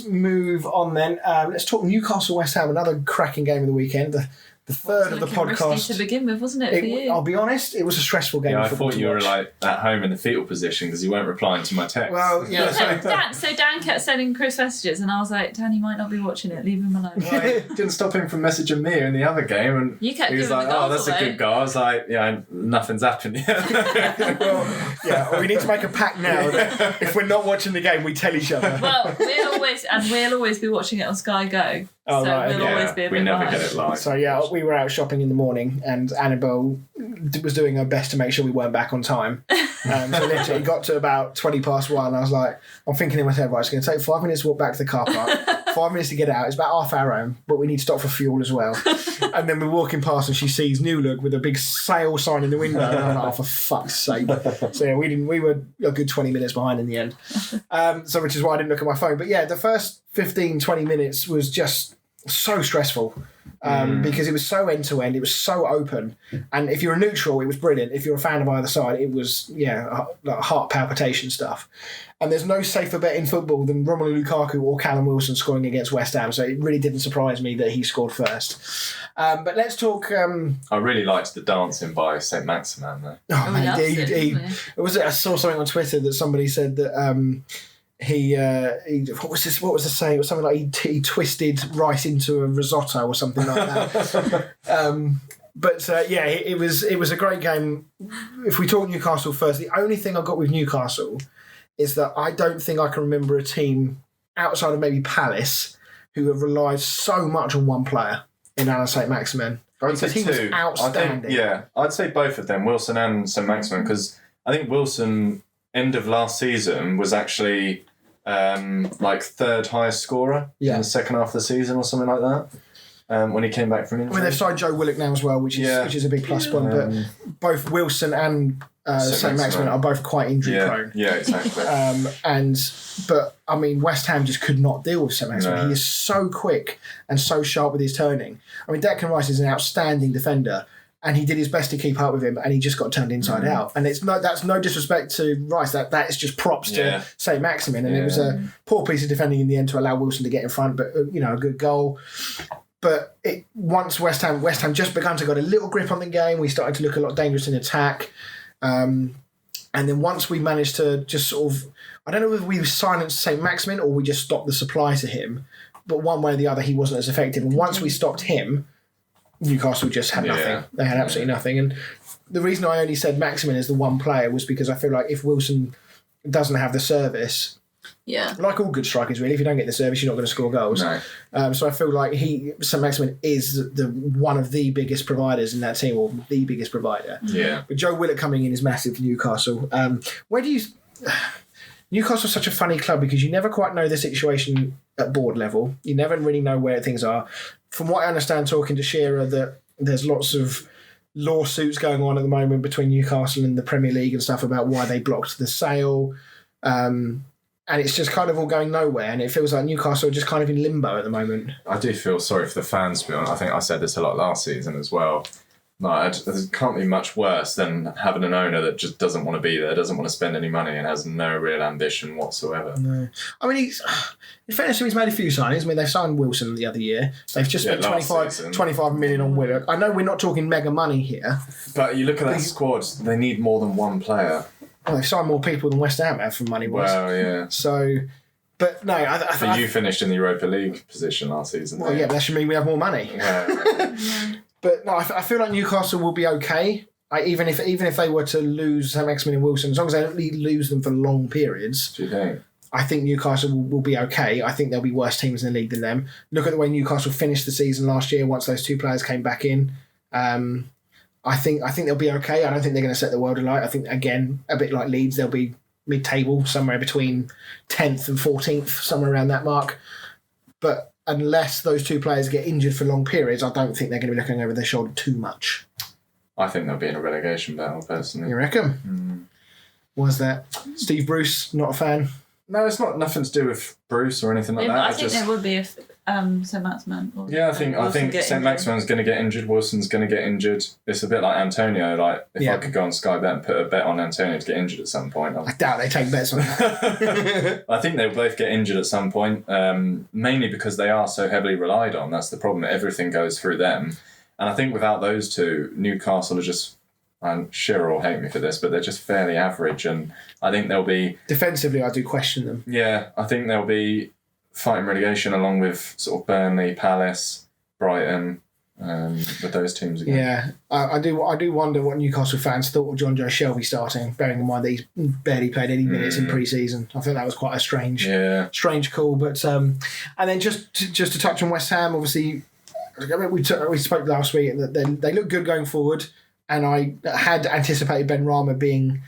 move on then. Let's talk Newcastle West Ham, another cracking game of the weekend. The third of the podcast. Risky to begin with, wasn't it for you? I'll be honest, it was a stressful game. Yeah, I thought you were like at home in the fetal position because you weren't replying to my text. Well, yeah. So Dan kept sending Chris messages, and I was like, Dan, he might not be watching it. Leave him alone. Well, it didn't stop him from messaging me in the other game, and you kept he was like, "Oh, that's a good goal." I was like, "Yeah, nothing's happened yet." Well, we need to make a pact now that if we're not watching the game, we tell each other. Well, we'll always be watching it on Sky Go. Oh, so right, we'll always be a bit never behind. get it live. So yeah, we were out shopping in the morning, and Annabelle was doing her best to make sure we weren't back on time. So literally, it got to about 1:20. I was like, I'm thinking in my head, right, it's going to take 5 minutes to walk back to the car park, 5 minutes to get out. It's about half hour home, but we need to stop for fuel as well. And then we're walking past, and she sees New Look with a big sale sign in the window, and I'm like, oh, for fuck's sake! So yeah, we were a good 20 minutes behind in the end. So which is why I didn't look at my phone. But yeah, the first 15-20 minutes was just so stressful because it was so end to end, it was so open, and if you're a neutral, it was brilliant. If you're a fan of either side, it was like heart palpitation stuff. And there's no safer bet in football than Romelu Lukaku or Callum Wilson scoring against West Ham, so it really didn't surprise me that he scored first. But let's talk. I really liked the dancing by St. Maximin though. Oh man, I saw something on Twitter that somebody said that. He what was the saying? It was something like he twisted rice into a risotto or something like that. It was a great game. If we talk Newcastle first, the only thing I got with Newcastle is that I don't think I can remember a team outside of maybe Palace who have relied so much on one player in Alan St. Maximin. I'd say he was outstanding. I'd say both of them, Wilson and St. Maximin, because I think Wilson, end of last season, was actually third highest scorer in the second half of the season or something like that. When he came back from injury. I mean, they've signed Joe Willock now as well, which is a big plus point. But both Wilson and St. Maximin are both quite injury prone. Yeah, exactly. But I mean, West Ham just could not deal with St. Maximin. No. He is so quick and so sharp with his turning. I mean, Declan Rice is an outstanding defender, and he did his best to keep up with him, and he just got turned inside out. And that's no disrespect to Rice. That is just props to St. Maximin. And it was a poor piece of defending in the end to allow Wilson to get in front, but a good goal. But once West Ham just began to get a little grip on the game, we started to look a lot dangerous in attack. And then once we managed to just sort of, I don't know whether we silenced St. Maximin or we just stopped the supply to him, but one way or the other, he wasn't as effective. And once we stopped him, Newcastle just had nothing. They had absolutely nothing. And the reason I only said Maximin as the one player was because I feel like if Wilson doesn't have the service, like all good strikers really, if you don't get the service, you're not going to score goals. No. So I feel like St. Maximin is the one of the biggest providers in that team, or the biggest provider. Yeah. But Joe Willock coming in is massive for Newcastle. Where do you... Newcastle's such a funny club because you never quite know the situation at board level. You never really know where things are. From what I understand, talking to Shearer, that there's lots of lawsuits going on at the moment between Newcastle and the Premier League and stuff about why they blocked the sale. And it's just kind of all going nowhere. And it feels like Newcastle are just kind of in limbo at the moment. I do feel sorry for the fans, to be honest. I think I said this a lot last season as well. There can't be much worse than having an owner that just doesn't want to be there, doesn't want to spend any money, and has no real ambition whatsoever. No. I mean, in fairness, he's made a few signings. I mean, they've signed Wilson the other year. They've just spent 25 million on Willock. I know we're not talking mega money here. But you look at that squad, they need more than one player. Well, they've signed more people than West Ham have for money-wise. Well, yeah. So, but no, I But you finished in the Europa League position last season. Well, yeah, but that should mean we have more money. Yeah. But no, I feel like Newcastle will be okay. Even if they were to lose Sam Maximin and Wilson, as long as they don't lose them for long periods. Do you think? I think Newcastle will be okay. I think there'll be worse teams in the league than them. Look at the way Newcastle finished the season last year once those two players came back in. I think they'll be okay. I don't think they're going to set the world alight. I think, again, a bit like Leeds, they'll be mid-table, somewhere between 10th and 14th, somewhere around that mark. But unless those two players get injured for long periods, I don't think they're going to be looking over their shoulder too much. I think they'll be in a relegation battle, personally. You reckon? Was that Steve Bruce not a fan? No, it's not nothing to do with Bruce or anything like that. I think there would be if St. Maximin. I think St. Maximin's going to get injured. Wilson's going to get injured. It's a bit like Antonio. Like if I could go on Sky Bet and put a bet on Antonio to get injured at some point. I doubt they take bets on that. I think they'll both get injured at some point, mainly because they are so heavily relied on. That's the problem. Everything goes through them. And I think without those two, Newcastle are just... And Shearer will hate me for this, but they're just fairly average, and I think they'll be... Defensively, I do question them. Yeah, I think they'll be fighting relegation along with sort of Burnley, Palace, Brighton, with those teams again. Yeah, I do wonder what Newcastle fans thought of John Joe Shelby starting, bearing in mind that he's barely played any minutes in pre-season. I think that was quite a strange call. But and then just to touch on West Ham, obviously, we spoke last week that they look good going forward. And I had anticipated Ben Rama being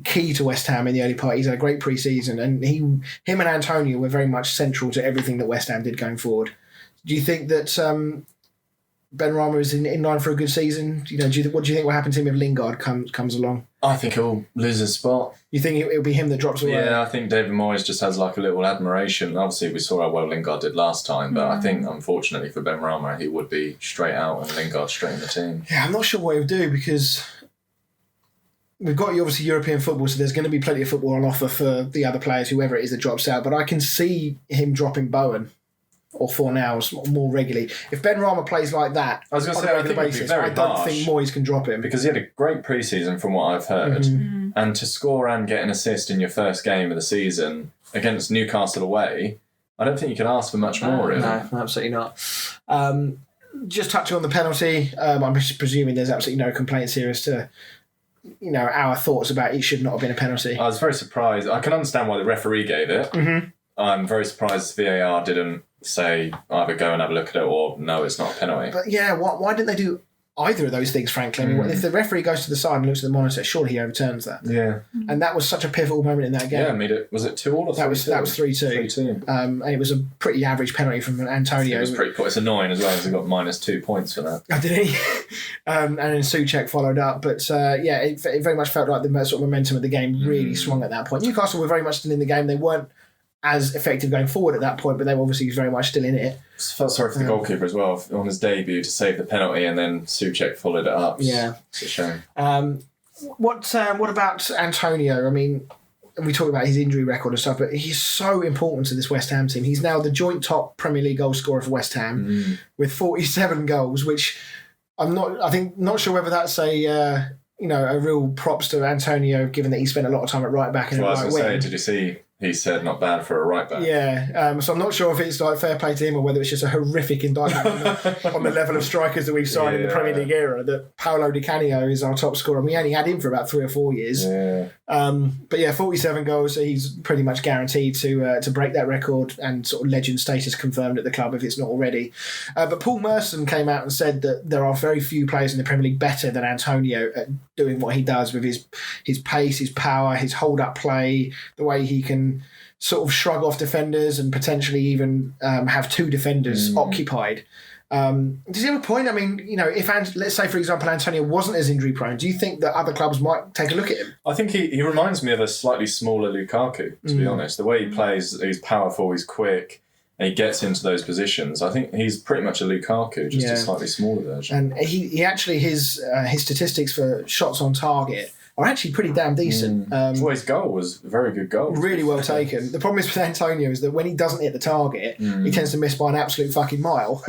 key to West Ham in the early part. He's had a great pre-season, and him and Antonio were very much central to everything that West Ham did going forward. Do you think that Ben Rama is in line for a good season? What do you think will happen to him if Lingard comes along? I think he'll lose his spot. You think it'll be him that drops away? Yeah, I think David Moyes just has like a little admiration. Obviously, we saw how well Lingard did last time, but I think, unfortunately for Ben Rama, he would be straight out and Lingard straight in the team. Yeah, I'm not sure what he'll do because we've got obviously European football, so there's going to be plenty of football on offer for the other players, whoever it is that drops out. But I can see him dropping Bowen or Fornals more regularly. If Ben Rama plays like that, I was going to say, I think it'd be very I don't harsh, think Moyes can drop him. because he had a great pre-season from what I've heard, and to score and get an assist in your first game of the season against Newcastle away, I don't think you can ask for much more, really. No, absolutely not. Just touching on the penalty, I'm presuming there's absolutely no complaints here as to our thoughts about it should not have been a penalty. I was very surprised. I can understand why the referee gave it. I'm very surprised VAR didn't say either go and have a look at it or no, it's not a penalty. But yeah, why didn't they do either of those things, frankly? I mean, if the referee goes to the side and looks at the monitor, surely he overturns that. Yeah. And that was such a pivotal moment in that game. Yeah, I mean, was it 2-2 or 3-2? That was 3-2. 3-2. And it was a pretty average penalty from Antonio. It was pretty cool. It's annoying as well because he got -2 points for that. Oh, did he? And then Souček followed up. But it very much felt like the sort of momentum of the game really swung at that point. Newcastle were very much still in the game. They weren't as effective going forward at that point, but they were obviously very much still in it. Felt sorry for the goalkeeper as well on his debut to save the penalty, and then Souček followed it up. Yeah, it's a shame. What about Antonio? I mean, we talk about his injury record and stuff, but he's so important to this West Ham team. He's now the joint top Premier League goal scorer for West Ham with 47 goals, which I'm not sure whether that's a real props to Antonio, given that he spent a lot of time at right back and Well, right wing. did you see he said not bad for a right back. Yeah, so I'm not sure if it's like fair play to him or whether it's just a horrific indictment on the level of strikers that we've signed in the Premier League era. That Paolo Di Canio is our top scorer, and we only had him for about 3 or 4 years. Yeah. But yeah, 47 goals, so he's pretty much guaranteed to break that record and sort of legend status confirmed at the club if it's not already. But Paul Merson came out and said that there are very few players in the Premier League better than Antonio at doing what he does with his pace, his power, his hold-up play, the way he can sort of shrug off defenders and potentially even have 2 defenders occupied. Does he have a point? I mean, if let's say, for example, Antonio wasn't as injury prone, do you think that other clubs might take a look at him? I think he reminds me of a slightly smaller Lukaku, to be honest. The way he plays, he's powerful, he's quick, and he gets into those positions. I think he's pretty much a Lukaku, just a slightly smaller version. And he actually, his statistics for shots on target are actually pretty damn decent. Well, his goal was a very good goal. Really well taken. The problem is with Antonio is that when he doesn't hit the target, he tends to miss by an absolute fucking mile.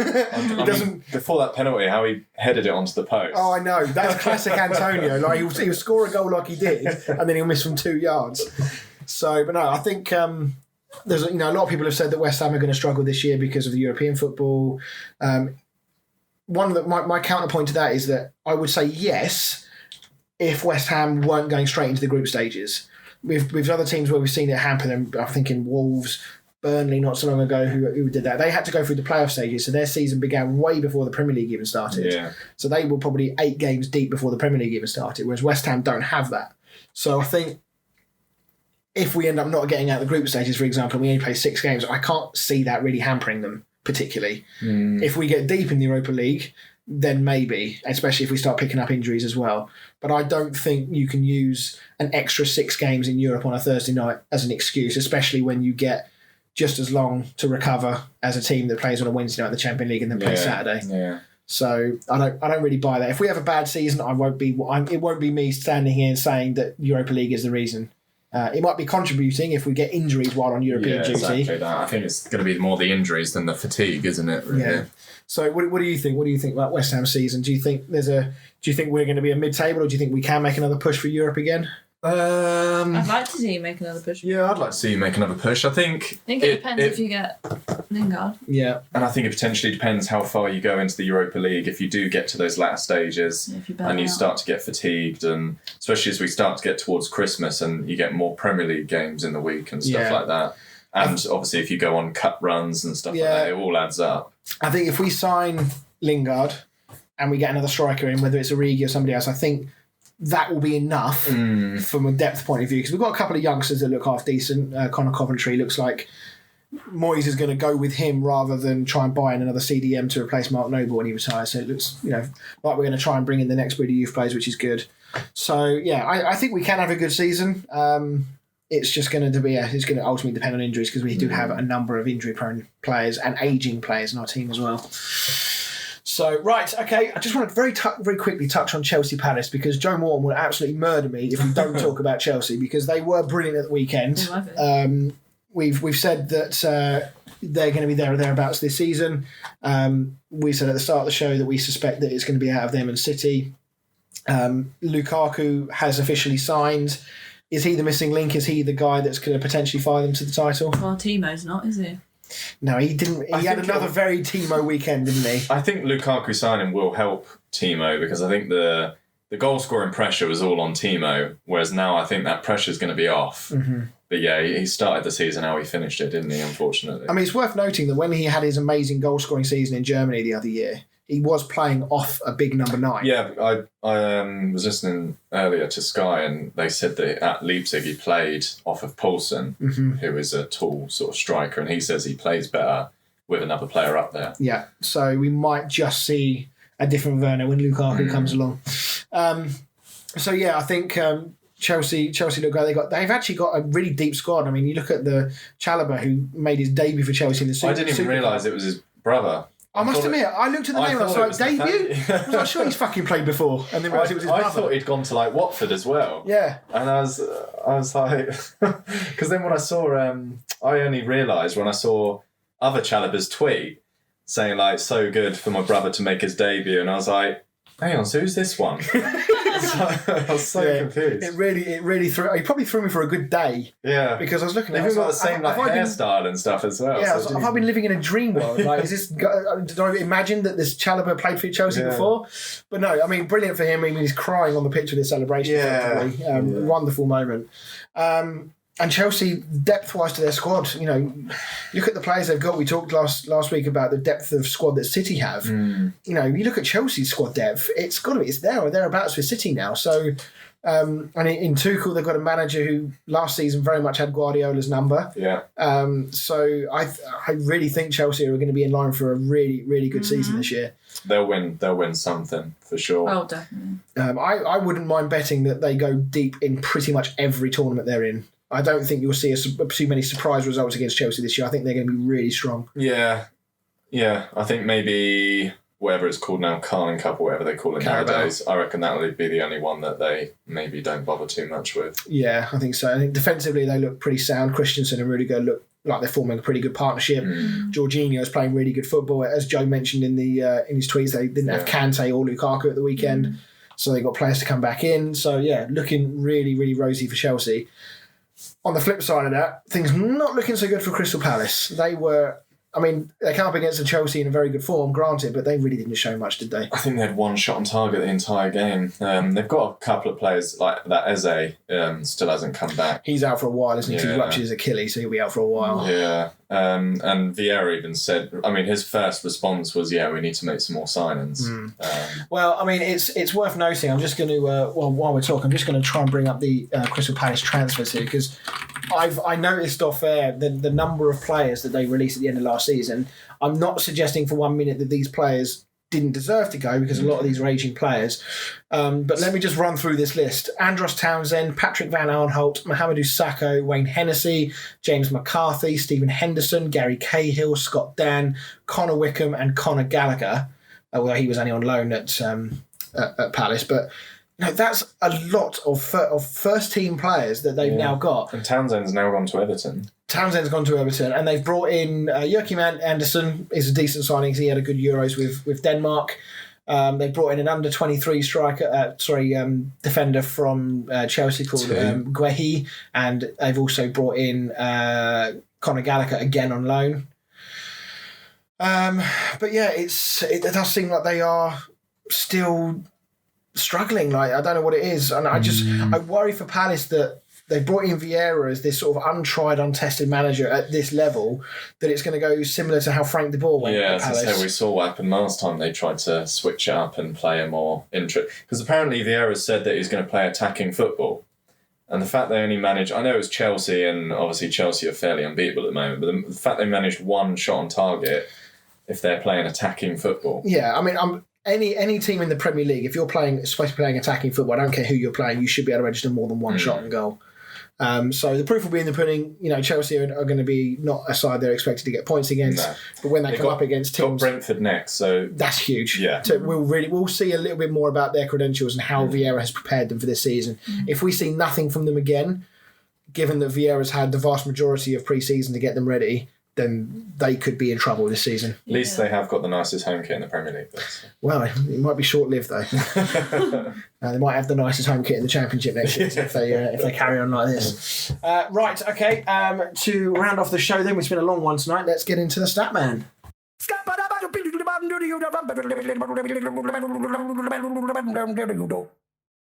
Before that penalty, how he headed it onto the post. Oh, I know. That's classic Antonio. Like he'll score a goal like he did, and then he'll miss from 2 yards. So, but no, I think there's a lot of people have said that West Ham are going to struggle this year because of the European football. One that my counterpoint to that is that I would say yes, if West Ham weren't going straight into the group stages. With other teams where we've seen it happen, and I'm thinking Wolves, Burnley not so long ago who did that. They had to go through the playoff stages, so their season began way before the Premier League even started. Yeah. So they were probably 8 games deep before the Premier League even started, whereas West Ham don't have that. So I think if we end up not getting out of the group stages, for example, and we only play 6 games, I can't see that really hampering them particularly. If we get deep in the Europa League, then maybe, especially if we start picking up injuries as well. But I don't think you can use an extra 6 games in Europe on a Thursday night as an excuse, especially when you get just as long to recover as a team that plays on a Wednesday night in the Champions League and then plays Saturday. Yeah. So I don't really buy that. If we have a bad season, it won't be me standing here saying that Europa League is the reason. It might be contributing if we get injuries while on European duty. Exactly that. I think it's going to be more the injuries than the fatigue, isn't it? Really? Yeah. So what do you think? What do you think about West Ham's season? Do you think we're going to be a mid-table, or do you think we can make another push for Europe again? I'd like to see you make another push. Yeah, I'd like to see you make another push. I think it depends if you get Lingard. Yeah. And I think it potentially depends how far you go into the Europa League. If you do get to those latter stages and you start to get fatigued, and especially as we start to get towards Christmas and you get more Premier League games in the week and stuff like that. And obviously if you go on cup runs and stuff like that, it all adds up. I think if we sign Lingard and we get another striker in, whether it's Origi or somebody else, I think that will be enough from a depth point of view, because we've got a couple of youngsters that look half decent. Connor Coventry looks like Moyes is going to go with him rather than try and buy in another CDM to replace Mark Noble when he retires. So it looks, like we're going to try and bring in the next breed of youth players, which is good. So yeah, I think we can have a good season. It's just going to be it's going to ultimately depend on injuries, because we do have a number of injury-prone players and ageing players in our team as well. So, right, okay, I just want to very quickly touch on Chelsea Palace, because Joe Morton will absolutely murder me if we don't talk about Chelsea, because they were brilliant at the weekend. We've said that they're going to be there or thereabouts this season. We said at the start of the show that we suspect that it's going to be out of them and City. Lukaku has officially signed. Is he the missing link? Is he the guy that's going to potentially fire them to the title? Well, Timo's not, is he? No, he didn't. He had another very Timo weekend, didn't he? I think Lukaku signing will help Timo, because I think the goal scoring pressure was all on Timo, whereas now I think that pressure is going to be off. Mm-hmm. But yeah, he started the season how he finished it, didn't he, unfortunately? I mean, it's worth noting that when he had his amazing goal scoring season in Germany the other year, he was playing off a big number 9. Yeah, I was listening earlier to Sky, and they said that at Leipzig he played off of Poulsen, who is a tall sort of striker, and he says he plays better with another player up there. Yeah, so we might just see a different Werner when Lukaku comes along. So yeah, I think Chelsea look great. They've actually got a really deep squad. I mean, you look at the Chalobah, who made his debut for Chelsea in the Super. I didn't even realise it was his brother. I must admit, I looked at the name and I was like, debut? I was like, sure he's fucking played before. And then realised it was his brother. I thought he'd gone to like Watford as well. Yeah. And I was like, because then when I saw, I only realised when I saw other Chalobah's tweet saying like, so good for my brother to make his debut. And I was like, hang on, so who's this one? I was so confused. It really threw. He probably threw me for a good day. Yeah, because I was looking at. They've got the same hairstyle and stuff as well. Yeah, so have I been living in a dream world? Like, is this? Did I imagine that this Chalobah played for Chelsea before? But no, I mean, brilliant for him. I mean, he's crying on the pitch with his celebration. Yeah, wonderful moment. And Chelsea, depth-wise to their squad, you know, look at the players they've got. We talked last week about the depth of squad that City have. You know, you look at Chelsea's squad depth, it's there or thereabouts with City now. So, and in Tuchel, they've got a manager who last season very much had Guardiola's number. Yeah. So I really think Chelsea are going to be in line for a really, really good season this year. They'll win something for sure. Oh, definitely. I wouldn't mind betting that they go deep in pretty much every tournament they're in. I don't think you'll see too many surprise results against Chelsea this year. I think they're going to be really strong. Yeah. I think maybe whatever it's called now, Carling Cup or whatever they call it nowadays, I reckon that will be the only one that they maybe don't bother too much with. Yeah, I think so. I think defensively they look pretty sound. Christensen and Rudiger look like they're forming a pretty good partnership. Jorginho is playing really good football. As Joe mentioned in his tweets, they didn't have Kante or Lukaku at the weekend, so they got players to come back in. So yeah, looking really, really rosy for Chelsea. On the flip side of that, things not looking so good for Crystal Palace. They came up against Chelsea in a very good form, granted, but they really didn't show much, did they? I think they had one shot on target the entire game. They've got a couple of players, like that Eze still hasn't come back. He's out for a while, isn't he? He ruptured his Achilles, so he'll be out for a while. Yeah. And Vieira even said, I mean, his first response was, we need to make some more signings. Well, I mean, it's worth noting, I'm just going to, while we're talking, I'm just going to try and bring up the Crystal Palace transfers here, because I noticed off air the number of players that they released at the end of last season. I'm not suggesting for 1 minute that these players didn't deserve to go, because a lot of these are aging players. But let me just run through this list. Andros Townsend, Patrick Van Arnholt, Mohamedou Sakho, Wayne Hennessy, James McCarthy, Stephen Henderson, Gary Cahill, Scott Dan, Connor Wickham and Conor Gallagher. Although he was only on loan at Palace. But no, that's a lot of first-team players that they've now got. And Townsend's now gone to Everton. Townsend's gone to Everton, and they've brought in Joachim Andersen. Is a decent signing because he had a good Euros with Denmark. They brought in an under-23 defender from Chelsea called Guehi, and they've also brought in Conor Gallagher again on loan. But yeah, it does seem like they are still struggling. Like, I don't know what it is, and I worry for Palace that they brought in Vieira as this sort of untried, untested manager at this level, that it's going to go similar to how Frank de Boer went at Palace. Yeah, we saw what happened last time. They tried to switch it up and play a more because apparently Vieira said that he's going to play attacking football. And the fact they only managed, I know it was Chelsea, and obviously Chelsea are fairly unbeatable at the moment, but the fact they managed one shot on target, if they're playing attacking football. Yeah, I mean, any team in the Premier League, if you're supposed to be playing attacking football, I don't care who you're playing, you should be able to register more than one shot on goal. So the proof will be in the pudding. You know, Chelsea are going to be not a side they're expected to get points against. No. But when they come up against teams, got Brentford next, so that's huge. Yeah, so we'll see a little bit more about their credentials and how Vieira has prepared them for this season. If we see nothing from them again, given that Vieira's had the vast majority of pre-season to get them ready, then they could be in trouble this season. At least they have got the nicest home kit in the Premier League. Well, it might be short-lived though. They might have the nicest home kit in the Championship next year if they carry on like this. Right, okay. To round off the show then, it's been a long one tonight. Let's get into the stat man.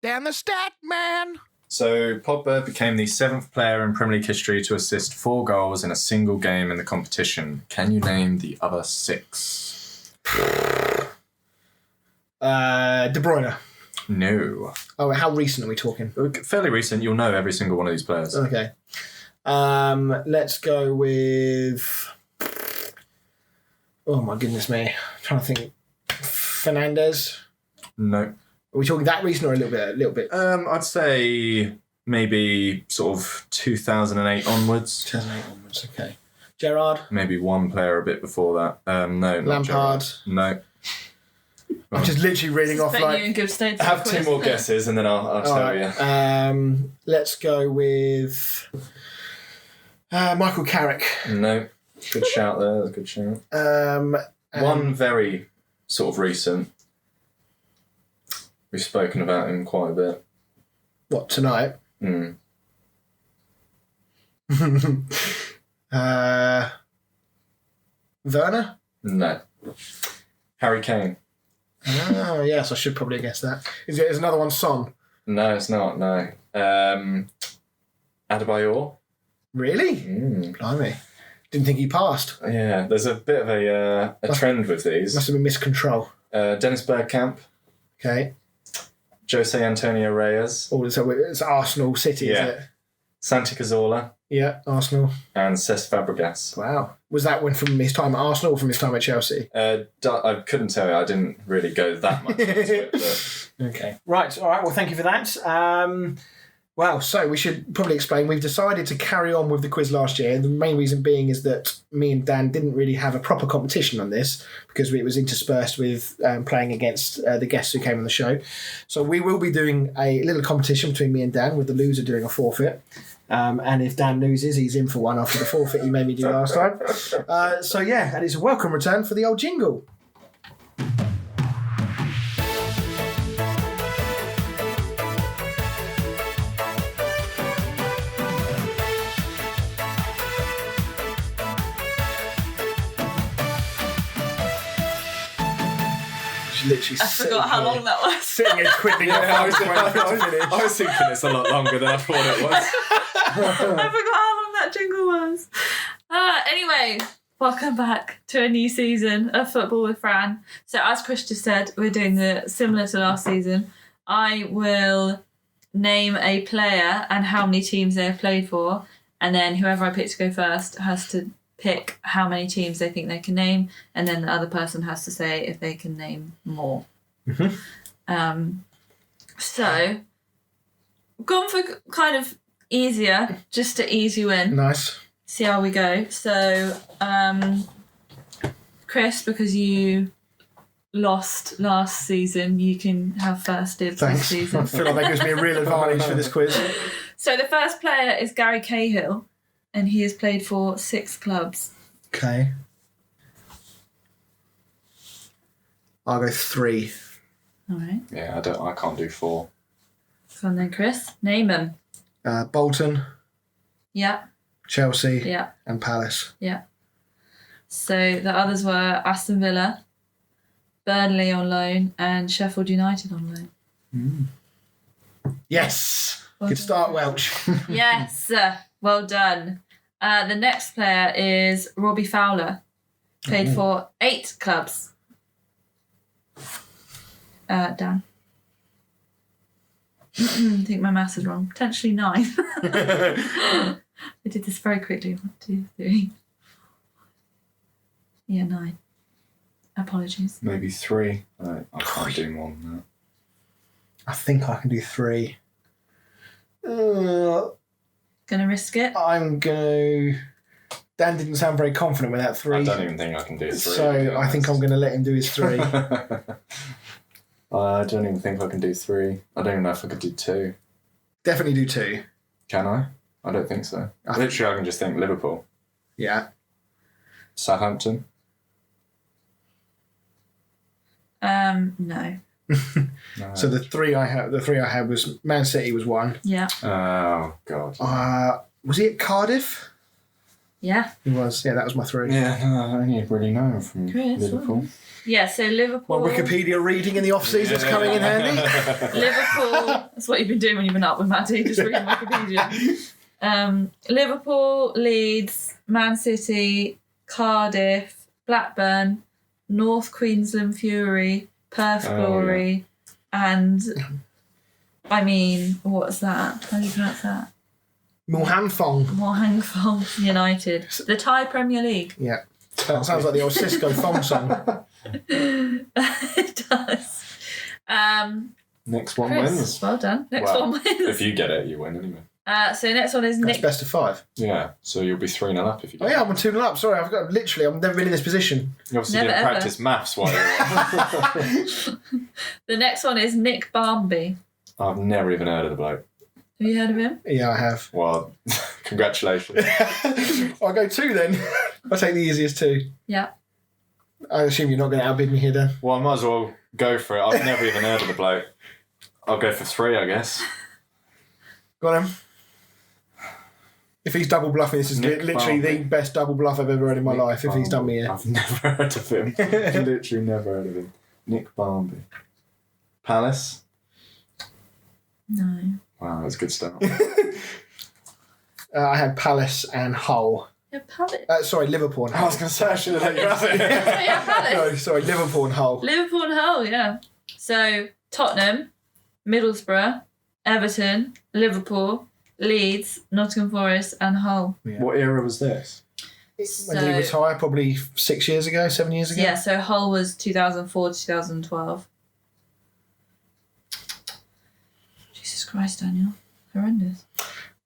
Down the stat man. So Pogba became the 7th player in Premier League history to assist 4 goals in a single game in the competition. Can you name the other 6? De Bruyne. No. Oh, how recent are we talking? Fairly recent. You'll know every single one of these players. Okay. Let's go with... Oh, my goodness me. I'm trying to think. Fernandes? No. Are we talking that recent or a little bit? I'd say maybe sort of 2008 onwards. 2008 onwards, okay. Gerrard? Maybe one player a bit before that. No, not Lampard? Gerrard. No. I'm just literally reading off like... You in good state I have 2 more guesses and then I'll tell you. Let's go with Michael Carrick. No. Good shout there. Good shout. One very sort of recent. We've spoken about him quite a bit. What, tonight? Mm. Werner? No. Harry Kane. Oh, yes, I should probably guess that. Is another one Son? No, it's not, no. Adebayor. Really? Mm. Blimey. Didn't think he passed. Yeah, there's a bit of a trend with these. Must have been miscontrol. Dennis Bergkamp. Okay. Jose Antonio Reyes. Oh, so it's Arsenal City, Yeah. is it? Santi Cazorla. Yeah, Arsenal. And Cesc Fabregas. Wow. Was that one from his time at Arsenal or from his time at Chelsea? I couldn't tell you. I didn't really go that much into it. But... Okay. Right. All right. Well, thank you for that. Well, so we should probably explain. We've decided to carry on with the quiz last year. The main reason being is that me and Dan didn't really have a proper competition on this because it was interspersed with playing against the guests who came on the show. So we will be doing a little competition between me and Dan, with the loser doing a forfeit. And if Dan loses, he's in for one after the forfeit he made me do last time. So yeah, and it's a welcome return for the old jingle. Literally I forgot how long that was. Sitting and twiddling your thumbs waiting for it to finish. I was thinking it's a lot longer than I thought it was. I forgot how long that jingle was. Anyway, welcome back to a new season of Football with Fran. So as Chris just said, we're doing the similar to last season. I will name a player and how many teams they have played for, and then whoever I pick to go first has to pick how many teams they think they can name, and then the other person has to say if they can name more. Mm-hmm. So, gone for kind of easier, just to ease you in. Nice. See how we go. So, Chris, because you lost last season, you can have first dibs this Thanks. season. I feel like that gives me a real advantage for this quiz. So the first player is Gary Cahill, and he has played for 6 clubs. Okay. I'll go 3. All right. Yeah, I can't do 4. So then, Chris, name them. Bolton, Yeah, Chelsea, yeah, and Palace. yeah. So the others were Aston Villa, Burnley on loan, and Sheffield United on loan. Yes. Well Good done. start, Welch. Yes, well done. The next player is Robbie Fowler. Played for 8 clubs. Dan. I think my maths is wrong. Potentially 9. I did this very quickly. 1, 2, 3. Yeah, 9. Apologies. Maybe 3. I can't do more than that. I think I can do 3. Gonna risk it? I'm going to... Dan didn't sound very confident with that 3. I don't even think I can do 3. So I think I'm going to let him do his 3. I don't even think I can do 3. I don't even know if I could do 2. Definitely do 2. Can I? I don't think so. Literally, I can just think Liverpool. Yeah. Southampton. No. No. So the 3 I had was Man City was 1. Yeah. Oh, God. Was he at Cardiff? Yeah. He was. Yeah, that was my 3. Yeah, no, I only really know him from Chris, Liverpool. Yeah, so Liverpool... Well, Wikipedia reading in the off-season's coming in handy. Liverpool... That's what you've been doing when you've been up with Matty, just reading Wikipedia. Liverpool, Leeds, Man City, Cardiff, Blackburn, North Queensland Fury, Perth Glory, and... I mean, what's that? How do you pronounce that? Mulhanfong. Mohangfong United. The Thai Premier League. Yeah. That sounds like the old Cisco Fong song. It does. Next one Chris, wins. well done. Next Well, one wins. If you get it, you win anyway. So next one is That's Nick. best of 5. Yeah, so you'll be 3-0 up if you Oh get yeah, it. I'm on 2-0 up. Sorry, I've never been in this position. You obviously Never, didn't ever. practice maths while you were The next one is Nick Barmby. I've never even heard of the bloke. Have you heard of him? Yeah, I have. Well, congratulations. I'll go 2 then. I'll take the easiest 2. Yeah. I assume you're not going to outbid me here, Dan. Well, I might as well go for it. I've never even heard of the bloke. I'll go for 3, I guess. Go on, then. If he's double bluffing, this is literally the best double bluff I've ever heard in my life. If he's done me here. I've never heard of him. Literally never heard of him. Nick Barmby. Palace? No. Wow, that's a good start. I had Palace and Hull. Yeah, Palace. Sorry, Liverpool and Hull. I was going to say I should have let you have it. Yeah, Palace. No, sorry, Liverpool and Hull. Liverpool and Hull, yeah. So, Tottenham, Middlesbrough, Everton, Liverpool, Leeds, Nottingham Forest and Hull. Yeah. What era was this? When did he retire? Probably 6 years ago, 7 years ago? Yeah, so Hull was 2004 to 2012. Jesus Christ, Daniel. Horrendous.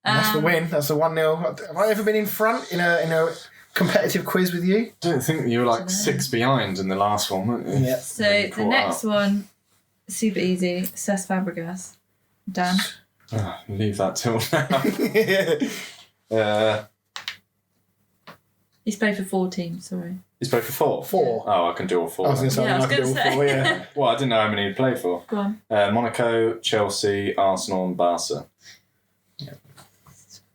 And that's the win. That's the 1-0. Have I ever been in front in a competitive quiz with you? I don't think you were like 6 behind in the last one, weren't you? Yeah. So the next one, super easy, Cesc Fabregas. Dan? Oh, leave that till now. He's played for 4 teams, sorry. He's played for 4? 4. Oh, I can do all 4. I was going to say, I can do all 4, yeah. Well, I didn't know how many he'd played for. Go on. Monaco, Chelsea, Arsenal and Barca.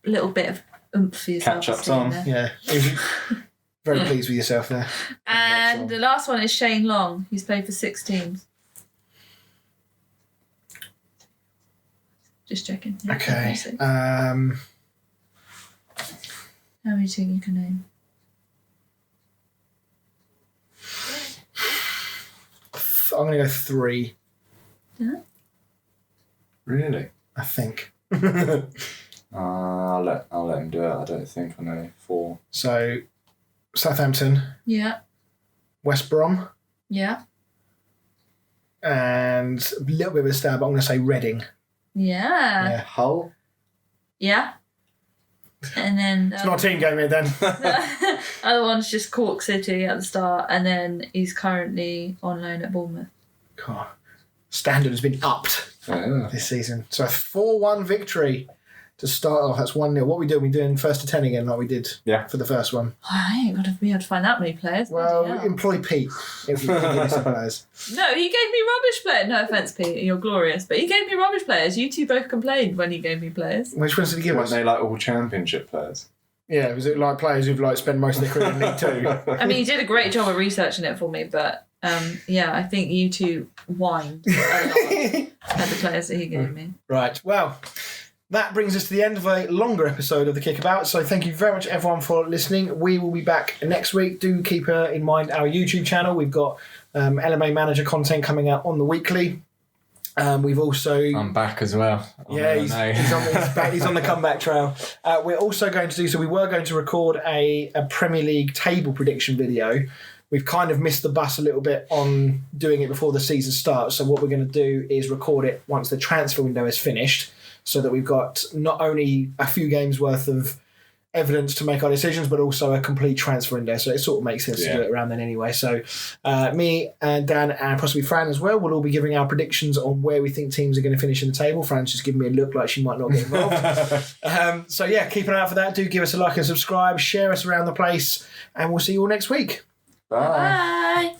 A little bit of oomph for yourself. Catch-up's on. Yeah. Very pleased with yourself there. And the last one is Shane Long. He's played for 6 teams. Just checking. Yeah, Okay. How many do you think you can name? I'm going to go 3, Yeah. Really? I think. I'll let him do it. I don't think I know 4. So, Southampton, Yeah. West Brom, Yeah. and a little bit of a stab, but I'm going to say Reading. Yeah. Hull? Yeah. And then It's not a team game here then. the other one's just Cork City at the start, and then he's currently on loan at Bournemouth. God. Standard has been upped Yeah. this season. So a 4-1 victory to start off. That's 1-0. What are we doing? We're doing 1st to 10 again like we did for the first one. Oh, I ain't got to be able to find that many players. Well, Bloody hell. employ Pete if you give me some players. No, he gave me rubbish players. No offence, Pete, you're glorious. But he gave me rubbish players. You two both complained when he gave me players. Which ones did he give Weren't us? they like all championship players? Yeah, was it like players who've like spent most of their career in League Two? I mean, he did a great job of researching it for me, but yeah, I think you two whined a lot at the players that he gave me. Right, well, that brings us to the end of a longer episode of The Kickabout. So thank you very much, everyone, for listening. We will be back next week. Do keep in mind our YouTube channel. We've got LMA Manager content coming out on the weekly. We've also... I'm back as well. Yeah, he's on the comeback trail. We're also going to do... So we were going to record a Premier League table prediction video. We've kind of missed the bus a little bit on doing it before the season starts. So what we're going to do is record it once the transfer window is finished, so that we've got not only a few games worth of evidence to make our decisions, but also a complete transfer window. So it sort of makes sense to do it around then anyway. So me and Dan and possibly Fran as well will all be giving our predictions on where we think teams are going to finish in the table. Fran's just giving me a look like she might not get involved. So yeah, keep an eye out for that. Do give us a like and subscribe, share us around the place, and we'll see you all next week. Bye. Bye.